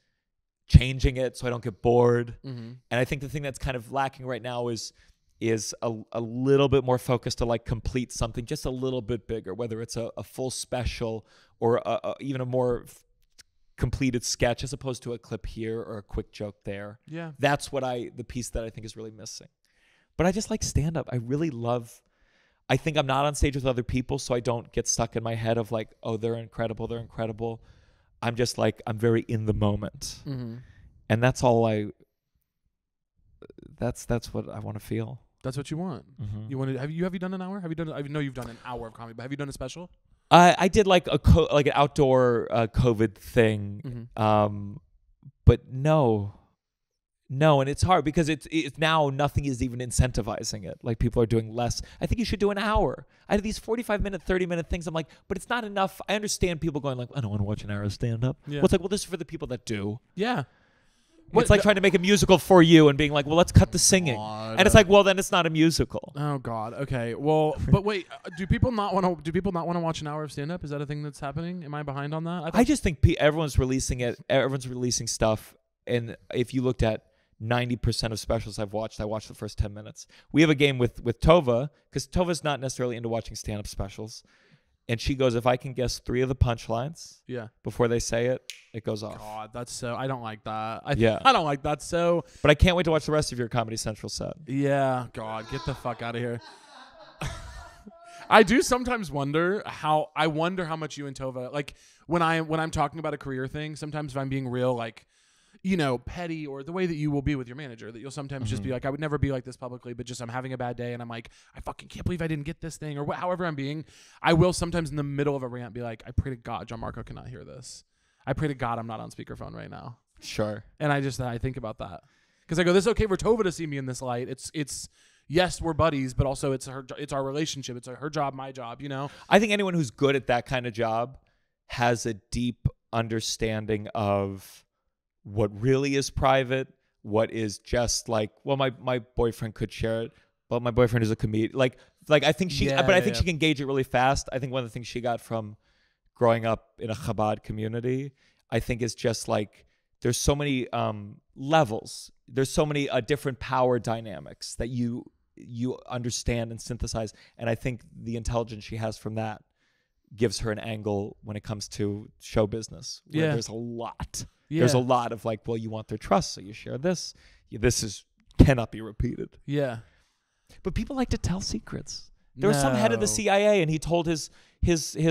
changing it so I don't get bored. And I think the thing that's kind of lacking right now is a little bit more focused to like complete something just a little bit bigger, whether it's a full special or even a more completed sketch as opposed to a clip here or a quick joke there. Yeah. That's the piece that I think is really missing. But I just like stand-up. I think I'm not on stage with other people, so I don't get stuck in my head of like, oh, they're incredible. I'm just like, I'm very in the moment. And that's all that's what I want to feel. That's what you want. You want to have you done an hour? I know you've done an hour of comedy, but have you done a special? I did like an outdoor COVID thing. But no, and it's hard because it's now nothing is even incentivizing it. Like people are doing less. I think you should do an hour. I have these 45-minute, 30-minute things. I'm like, but it's not enough. I understand people going like, I don't want to watch an hour of stand-up. Yeah. Well, it's like, well, this is for the people that do. Yeah. It's like trying to make a musical for you and being like, well, let's cut the singing. And it's like, well, then it's not a musical. Oh God. Okay. Well, but wait, do people not want to watch an hour of stand up? Is that a thing that's happening? Am I behind on that? I just think everyone's releasing it. Everyone's releasing stuff. And if you looked at 90% of specials I watched the first 10 minutes. We have a game with Tova, because Tova's not necessarily into watching stand up specials. And she goes, if I can guess 3 of the punchlines before they say it, it goes off. God, that's so... I don't like that. I don't like that so... But I can't wait to watch the rest of your Comedy Central set. Yeah. God, get the fuck out of here. I do sometimes wonder how much you and Tova... Like, when I'm talking about a career thing, sometimes if I'm being real, like... you know, petty, or the way that you will be with your manager, that you'll sometimes just be like, I would never be like this publicly, but just I'm having a bad day and I'm like, I fucking can't believe I didn't get this thing, or however I'm being. I will sometimes in the middle of a rant be like, I pray to God Gianmarco cannot hear this. I pray to God I'm not on speakerphone right now. Sure. And I think about that. Because I go, this is okay for Tova to see me in this light. It's yes, we're buddies, but also it's our relationship. It's her job, my job, you know? I think anyone who's good at that kind of job has a deep understanding of what really is private, what is just like, well, my boyfriend could share it, but my boyfriend is a comedian. Like I think she can gauge it really fast. I think one of the things she got from growing up in a Chabad community, I think is just like, there's so many levels. There's so many different power dynamics that you understand and synthesize. And I think the intelligence she has from that gives her an angle when it comes to show business. Where there's a lot. Yeah. There's a lot of like, well, you want their trust, so you share this. This cannot be repeated. Yeah. But people like to tell secrets. There was some head of the CIA, and he told his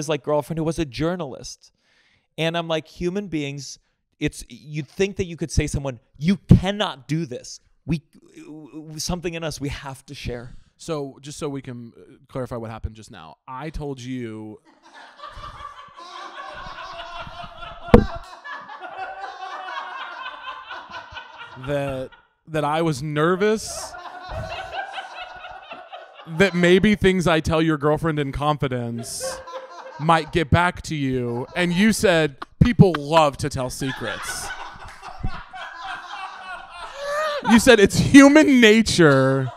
like girlfriend who was a journalist. And I'm like, human beings, you'd think that you could say to someone, you cannot do this. Something in us we have to share. So just so we can clarify what happened just now, I told you that I was nervous that maybe things I tell your girlfriend in confidence might get back to you, and you said people love to tell secrets. You said it's human nature.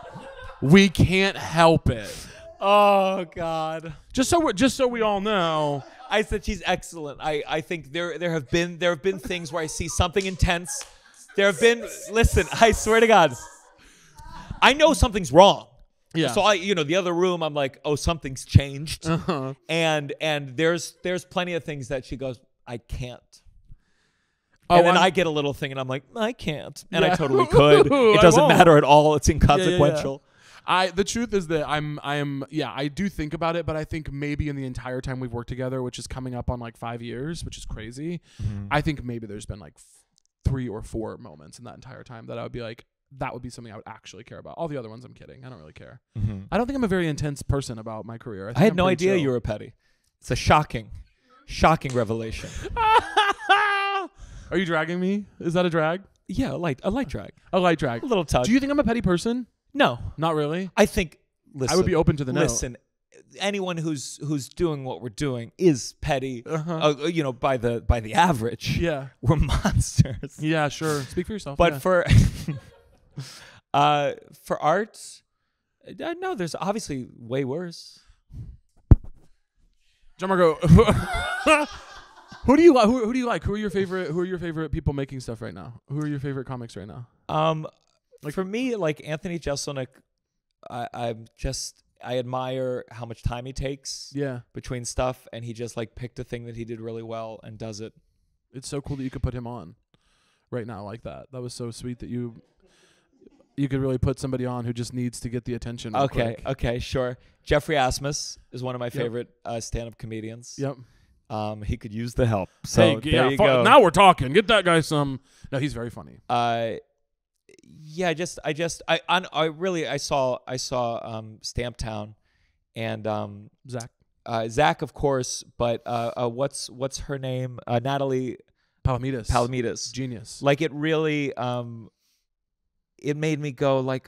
We can't help it. Oh God! Just so we all know, I said she's excellent. I think there have been things where I see something intense. There have been. Listen, I swear to God, I know something's wrong. Yeah. So the other room, I'm like, oh, something's changed. Uh-huh. And there's plenty of things that she goes, I can't. And then I get a little thing, and I'm like, I can't, and I totally could. It doesn't matter at all. It's inconsequential. The truth is that I do think about it, but I think maybe in the entire time we've worked together, which is coming up on like 5 years, which is crazy, I think maybe there's been like 3 or 4 moments in that entire time that I would be like, that would be something I would actually care about. All the other ones, I'm kidding. I don't really care. Mm-hmm. I don't think I'm a very intense person about my career. I had no idea you were petty. It's a shocking revelation. Are you dragging me? Is that a drag? Yeah, a light drag. A light drag. A little touch. Do you think I'm a petty person? No. Not really? I think, listen. I would be open to the no. Listen, anyone who's doing what we're doing is petty. By the average. Yeah, we're monsters. Yeah, sure. Speak for yourself. But for art, no, there's obviously way worse. Gianmarco, who do you like? Who do you like? Who are your favorite people making stuff right now? Who are your favorite comics right now? For me, like Anthony Jeselnik, I admire how much time he takes between stuff, and he just like picked a thing that he did really well and does it. It's so cool that you could put him on right now like that. That was so sweet that you could really put somebody on who just needs to get the attention. Okay, sure. Jeffrey Asmus is one of my favorite stand-up comedians. Yep. He could use the help. So there you go. Now we're talking. Get that guy some. No, he's very funny. I saw Stamptown and Zach, of course, but what's her name? Natalie Palamides. Genius. Like it really it made me go,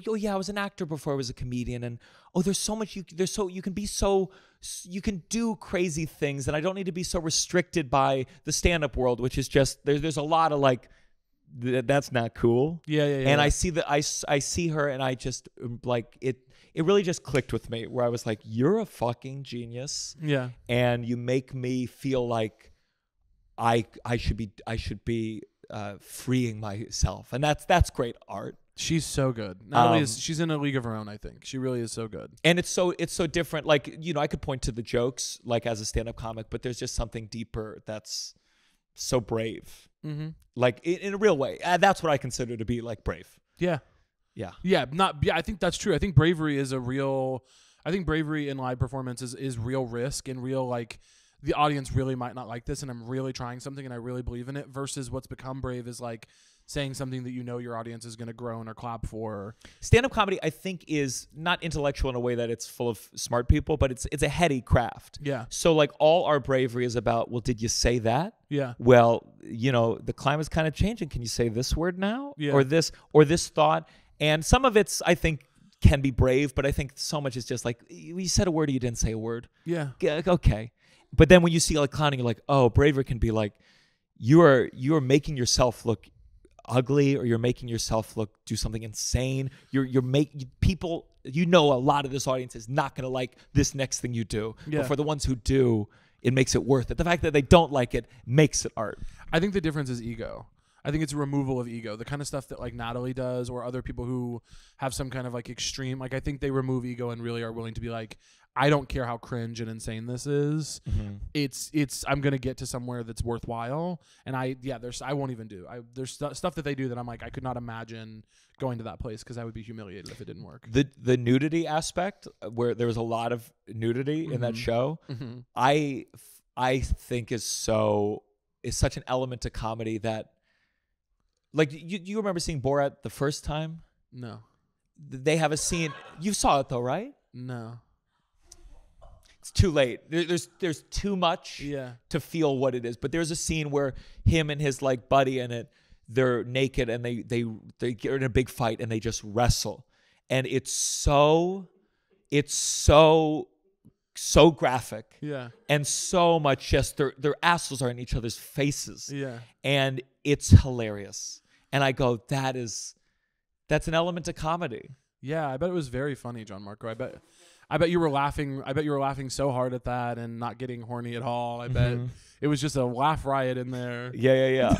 oh yeah, I was an actor before I was a comedian, and there's so much you can do crazy things, and I don't need to be so restricted by the stand-up world, which is just there's a lot of like that's not cool. Yeah. And I see that I see her, and I just like it really just clicked with me, where I was like, you're a fucking genius. Yeah. And you make me feel like I should be freeing myself, and that's great art. She's so good. Not only she's in a league of her own, I think. She really is so good. And it's so different. Like, I could point to the jokes like as a stand-up comic, but there's just something deeper that's so brave. Mm-hmm. Like in a real way. That's what I consider to be like brave. Yeah. I think that's true. I think bravery in live performance is real risk and real, like, the audience really might not like this, and I'm really trying something and I really believe in it, versus what's become brave is like saying something that your audience is going to groan or clap for. Stand-up comedy, I think, is not intellectual in a way that it's full of smart people, but it's a heady craft. Yeah. So like all our bravery is about, well, did you say that? Yeah. Well, the climate's kind of changing. Can you say this word now? Yeah. Or this thought? And some of it's, I think, can be brave, but I think so much is just like, you said a word or you didn't say a word. Yeah. Okay. But then when you see like clowning, you're like, oh, bravery can be like, you are making yourself look ugly, or you're making yourself do something insane. You're making people, a lot of this audience is not going to like this next thing you do. Yeah. But for the ones who do, it makes it worth it. The fact that they don't like it makes it art. I think the difference is ego. I think it's a removal of ego. The kind of stuff that like Natalie does, or other people who have some kind of like extreme, like I think they remove ego and really are willing to be like, I don't care how cringe and insane this is. Mm-hmm. It's I'm gonna get to somewhere that's worthwhile. And I won't even do. There's stuff that they do that I'm like, I could not imagine going to that place because I would be humiliated if it didn't work. The nudity aspect, where there was a lot of nudity in that show, I think is such an element to comedy that, like, you remember seeing Borat the first time? No. They have a scene. You saw it though, right? No. It's too late. There's too much to feel what it is. But there's a scene where him and his like buddy in it, they're naked and they get in a big fight and they just wrestle, and it's so graphic. Yeah. And so much just their assholes are in each other's faces. Yeah. And it's hilarious. And I go, that's an element to comedy. Yeah, I bet it was very funny, Gianmarco. I bet you were laughing. I bet you were laughing so hard at that and not getting horny at all. I bet it was just a laugh riot in there. Yeah.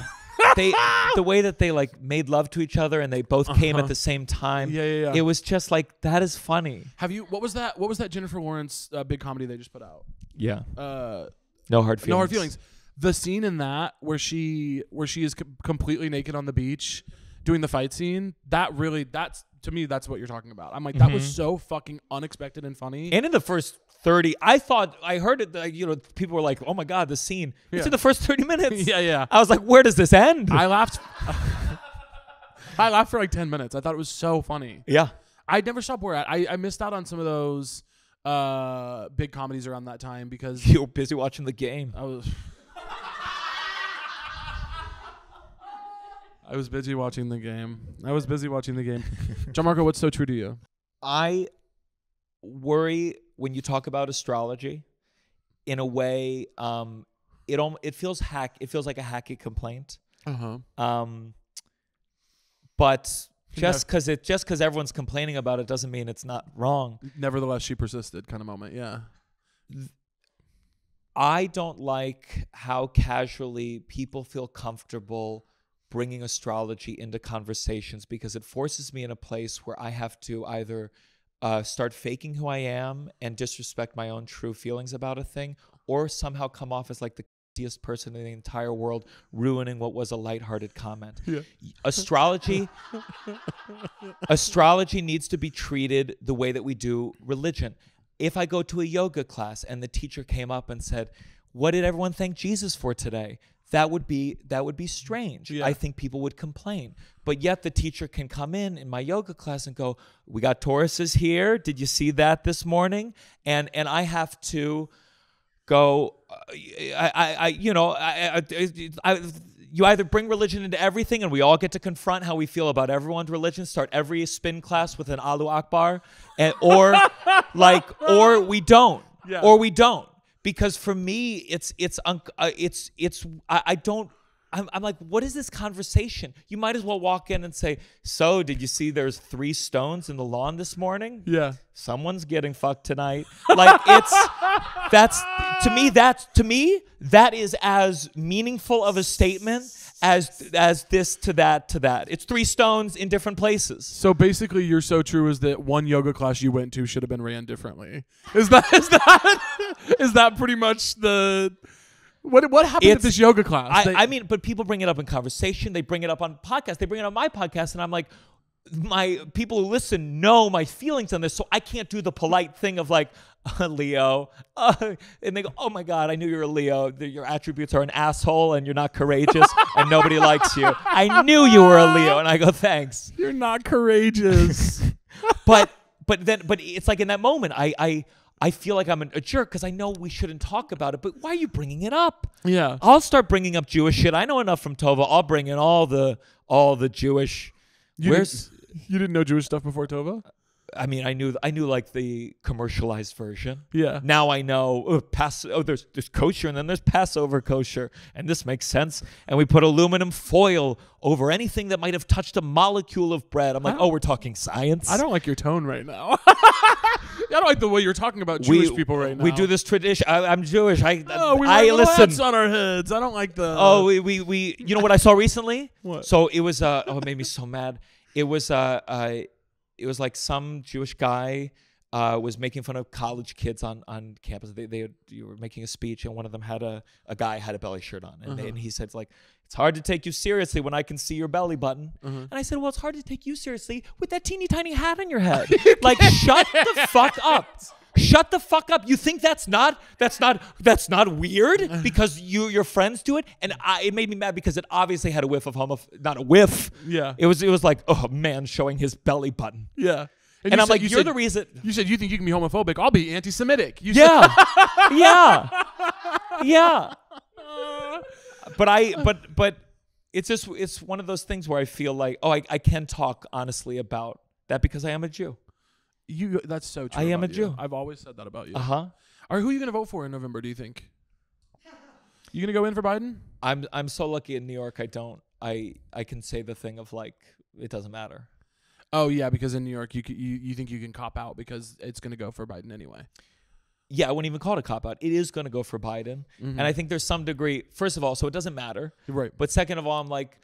The way that they like made love to each other and they both came at the same time. Yeah. It was just like, that is funny. What was that Jennifer Lawrence big comedy they just put out? Yeah. No Hard Feelings. No Hard Feelings. The scene in that where she is completely naked on the beach doing the fight scene, to me, that's what you're talking about. I'm like, that was so fucking unexpected and funny. And in the first 30, I heard it, like, people were like, oh my God, the scene. It's in the first 30 minutes. Yeah. I was like, where does this end? I laughed for like 10 minutes. I thought it was so funny. Yeah. I never saw Borat. I missed out on some of those big comedies around that time because you were busy watching The Game. I was busy watching The Game. Gianmarco, what's so true to you? I worry when you talk about astrology, in a way, it feels like a hacky complaint. But just because everyone's complaining about it doesn't mean it's not wrong. Nevertheless, she persisted, kind of moment. Yeah. I don't like how casually people feel comfortable bringing astrology into conversations, because it forces me in a place where I have to either start faking who I am and disrespect my own true feelings about a thing, or somehow come off as like the craziest person in the entire world, ruining what was a lighthearted comment. Yeah. Astrology needs to be treated the way that we do religion. If I go to a yoga class and the teacher came up and said, "What did everyone thank Jesus for today?" That would be strange. Yeah. I think people would complain. But yet the teacher can come in my yoga class and go, "We got Tauruses here. Did you see that this morning?" And I have to go, you either bring religion into everything and we all get to confront how we feel about everyone's religion, start every spin class with an Allahu Akbar, or we don't. Yeah. Or we don't. Because for me, I'm like, what is this conversation? You might as well walk in and say, "So, did you see there's 3 stones in the lawn this morning?" Yeah. "Someone's getting fucked tonight." Like, to me, that is as meaningful of a statement as this to that. It's 3 stones in different places. So basically, you're so true is that one yoga class you went to should have been ran differently. Is that pretty much the... What happened at this yoga class? I mean, but people bring it up in conversation. They bring it up on podcasts. They bring it on my podcast, and I'm like, my people who listen know my feelings on this, so I can't do the polite thing of like, "Leo," and they go, "Oh my God, I knew you were a Leo. Your attributes are an asshole, and you're not courageous, and nobody likes you. I knew you were a Leo." And I go, "Thanks. You're not courageous." but it's like in that moment, I feel like I'm a jerk because I know we shouldn't talk about it, but why are you bringing it up? Yeah. I'll start bringing up Jewish shit. I know enough from Tova. I'll bring in all the Jewish. You didn't know Jewish stuff before Tova? I mean, I knew like the commercialized version. Yeah. Now I know there's kosher and then there's Passover kosher, and this makes sense. And we put aluminum foil over anything that might have touched a molecule of bread. I'm like, we're talking science. I don't like your tone right now. I don't like the way you're talking about Jewish people right now. We do this tradition. I'm Jewish. We wear listen. hats on our heads. I don't like the. Oh, we. You know what I saw recently? What? So it was. It made me so mad. It was. It was like some Jewish guy was making fun of college kids on campus. They were making a speech, and one of them had a guy had a belly shirt on, and he said like, "It's hard to take you seriously when I can see your belly button." And I said, "Well, it's hard to take you seriously with that teeny tiny hat on your head." Like, shut the fuck up. Shut the fuck up. You think that's not weird because your friends do it? And it made me mad because it obviously had a whiff of not a whiff. Yeah. It was like, oh, a man showing his belly button. Yeah. And I'm like, you're the reason. You said you think you can be homophobic. I'll be anti-Semitic. Yeah. But it's one of those things where I feel like, I can talk honestly about that because I am a Jew. That's so true. I am a Jew. I've always said that about you. All right, who are you going to vote for in November, do you think? You going to go in for Biden? I'm so lucky in New York I can say the thing of like, it doesn't matter. Oh yeah, because in New York you think you can cop out because it's going to go for Biden anyway. Yeah, I wouldn't even call it a cop out. It is going to go for Biden. And I think there's some degree, first of all, so it doesn't matter. Right. But second of all, I'm like,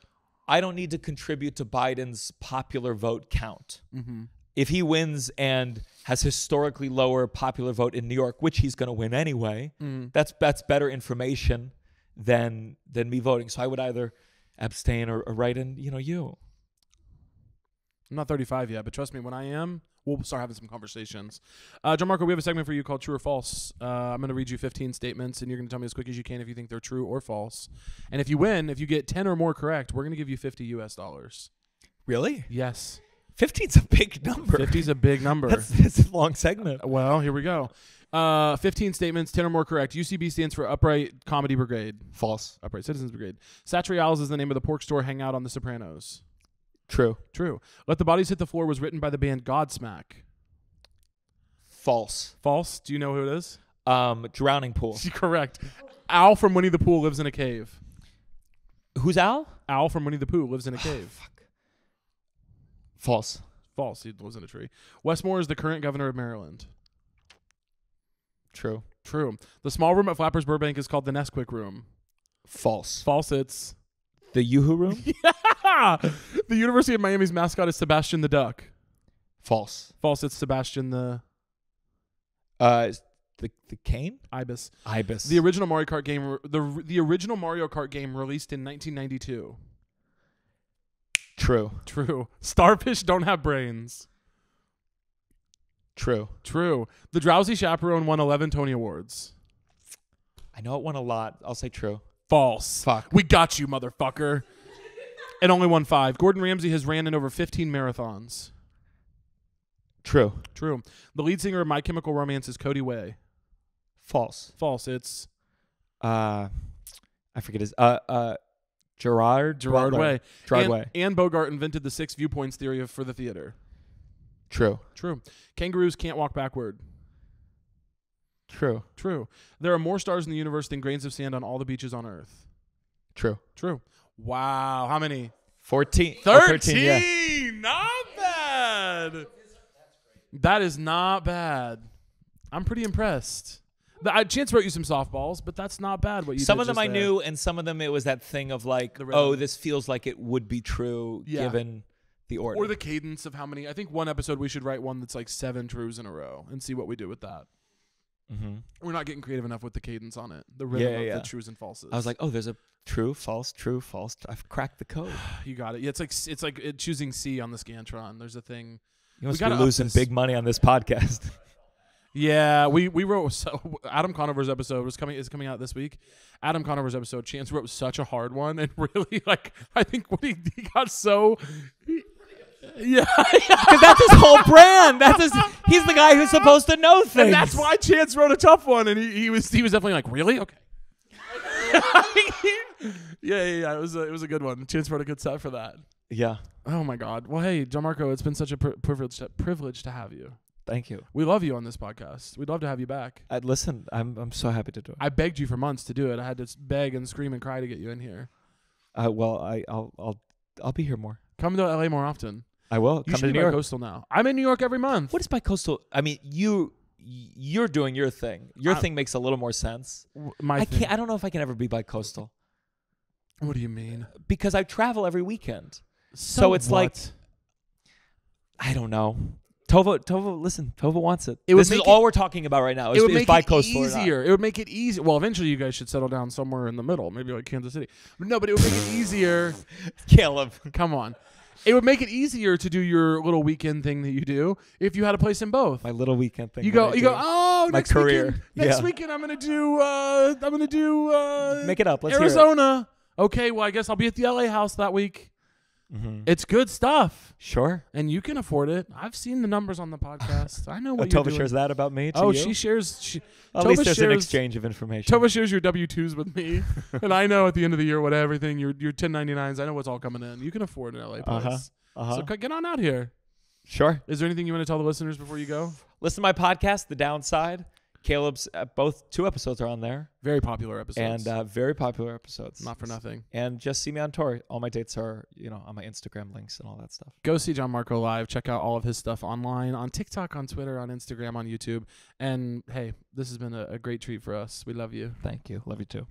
I don't need to contribute to Biden's popular vote count. If he wins and has historically lower popular vote in New York, which he's going to win anyway, that's better information than me voting. So I would either abstain or write in, you. I'm not 35 yet, but trust me, when I am, we'll start having some conversations. Gianmarco, we have a segment for you called True or False. I'm going to read you 15 statements, and you're going to tell me as quick as you can if you think they're true or false. And if you win, if you get 10 or more correct, we're going to give you $50 US. Really? Yes. 15's a big number. 50's a big number. That's a long segment. Well, here we go. 15 statements, 10 or more correct. UCB stands for Upright Comedy Brigade. False. Upright Citizens Brigade. Satriale's is the name of the pork store hangout on The Sopranos. True. True. Let the Bodies Hit the Floor was written by the band Godsmack. False. False. Do you know who it is? Drowning pool. Correct. Al from Winnie the Pooh lives in a cave. Who's Al? Al from Winnie the Pooh lives in a cave. Fuck. False. False. He lives in a tree. Wes Moore is the current governor of Maryland. True. True. The small room at Flappers Burbank is called the Nesquik Room. False. False. It's the Yoo-Hoo Room. Yeah. The University of Miami's mascot is Sebastian the Duck. False. False. It's Sebastian the cane? Ibis. Ibis. The original Mario Kart game. The original Mario Kart game released in 1992. True. True. Starfish don't have brains. True. True. The Drowsy Chaperone won 11 Tony Awards. I know it won a lot. I'll say true. False. Fuck. We got you, motherfucker. It only won 5. Gordon Ramsay has ran in over 15 marathons. True. True. The lead singer of My Chemical Romance is Cody Way. False. False. It's I forget his Gerard Way. Gerard Way. Anne Bogart invented the 6 viewpoints theory for the theater. True. True. Kangaroos can't walk backward. True. True. There are more stars in the universe than grains of sand on all the beaches on Earth. True. True. Wow. How many? 14. 13. Yeah. Not bad. That is not bad. I'm pretty impressed. Chance wrote you some softballs, but that's not bad. What you some did of them just I there. knew, and some of them it was that thing of like, this feels like it would be true given the order or the cadence of how many. I think one episode we should write one that's like 7 trues in a row and see what we do with that. Mm-hmm. We're not getting creative enough with the cadence on it. The rhythm of the trues and falses. I was like, oh, there's a true, false. I've cracked the code. You got it. Yeah, it's like choosing C on the Scantron. There's a thing. You must be losing big money on this podcast. Yeah, we wrote Adam Conover's episode is coming out this week. Adam Conover's episode, Chance wrote such a hard one, and really I think what he got so. Yeah, because that's his whole brand. He's the guy who's supposed to know things. And that's why Chance wrote a tough one, and he was definitely like, really? Okay. Yeah. It was a good one. Chance wrote a good set for that. Yeah. Oh my God. Well, hey, Gianmarco, it's been such a privilege to have you. Thank you. We love you on this podcast. We'd love to have you back. Listen, I'm so happy to do it. I begged you for months to do it. I had to beg and scream and cry to get you in here. Well, I'll be here more. Come to LA more often. I will. You come should to be New York. Bi-coastal now. I'm in New York every month. What is bi-coastal? I mean, you're doing your thing. Your thing makes a little more sense. I don't know if I can ever be bi-coastal. What do you mean? Because I travel every weekend. So it's what? like, I don't know. Tova, listen, Tova wants it. This is all we're talking about right now. Is bi-coastal easier. It would make it easier. Well, eventually you guys should settle down somewhere in the middle, maybe like Kansas City. No, but it would make it easier. Caleb, come on. It would make it easier to do your little weekend thing that you do if you had a place in both. My little weekend thing. You go. Oh, my career. Next weekend I'm gonna do. Make it up. Let's Arizona. Hear it. Okay. Well, I guess I'll be at the LA house that week. Mm-hmm. It's good stuff. Sure. And you can afford it. I've seen the numbers on the podcast. I know what you're Tova doing. shares that about me to you? She shares. At least there's an exchange of information. Tova shares your W-2s with me. And I know at the end of the year, everything, your 1099s, I know what's all coming in. You can afford an LA place. So get on out here. Sure. Is there anything you want to tell the listeners before you go? Listen to my podcast, The Downside. Caleb's both 2 episodes are on there. Very popular episodes. And very popular episodes. Not for nothing. And just see me on tour. All my dates are, on my Instagram links and all that stuff. Go see Gianmarco live. Check out all of his stuff online, on TikTok, on Twitter, on Instagram, on YouTube. And hey, this has been a great treat for us. We love you. Thank you. Love you too.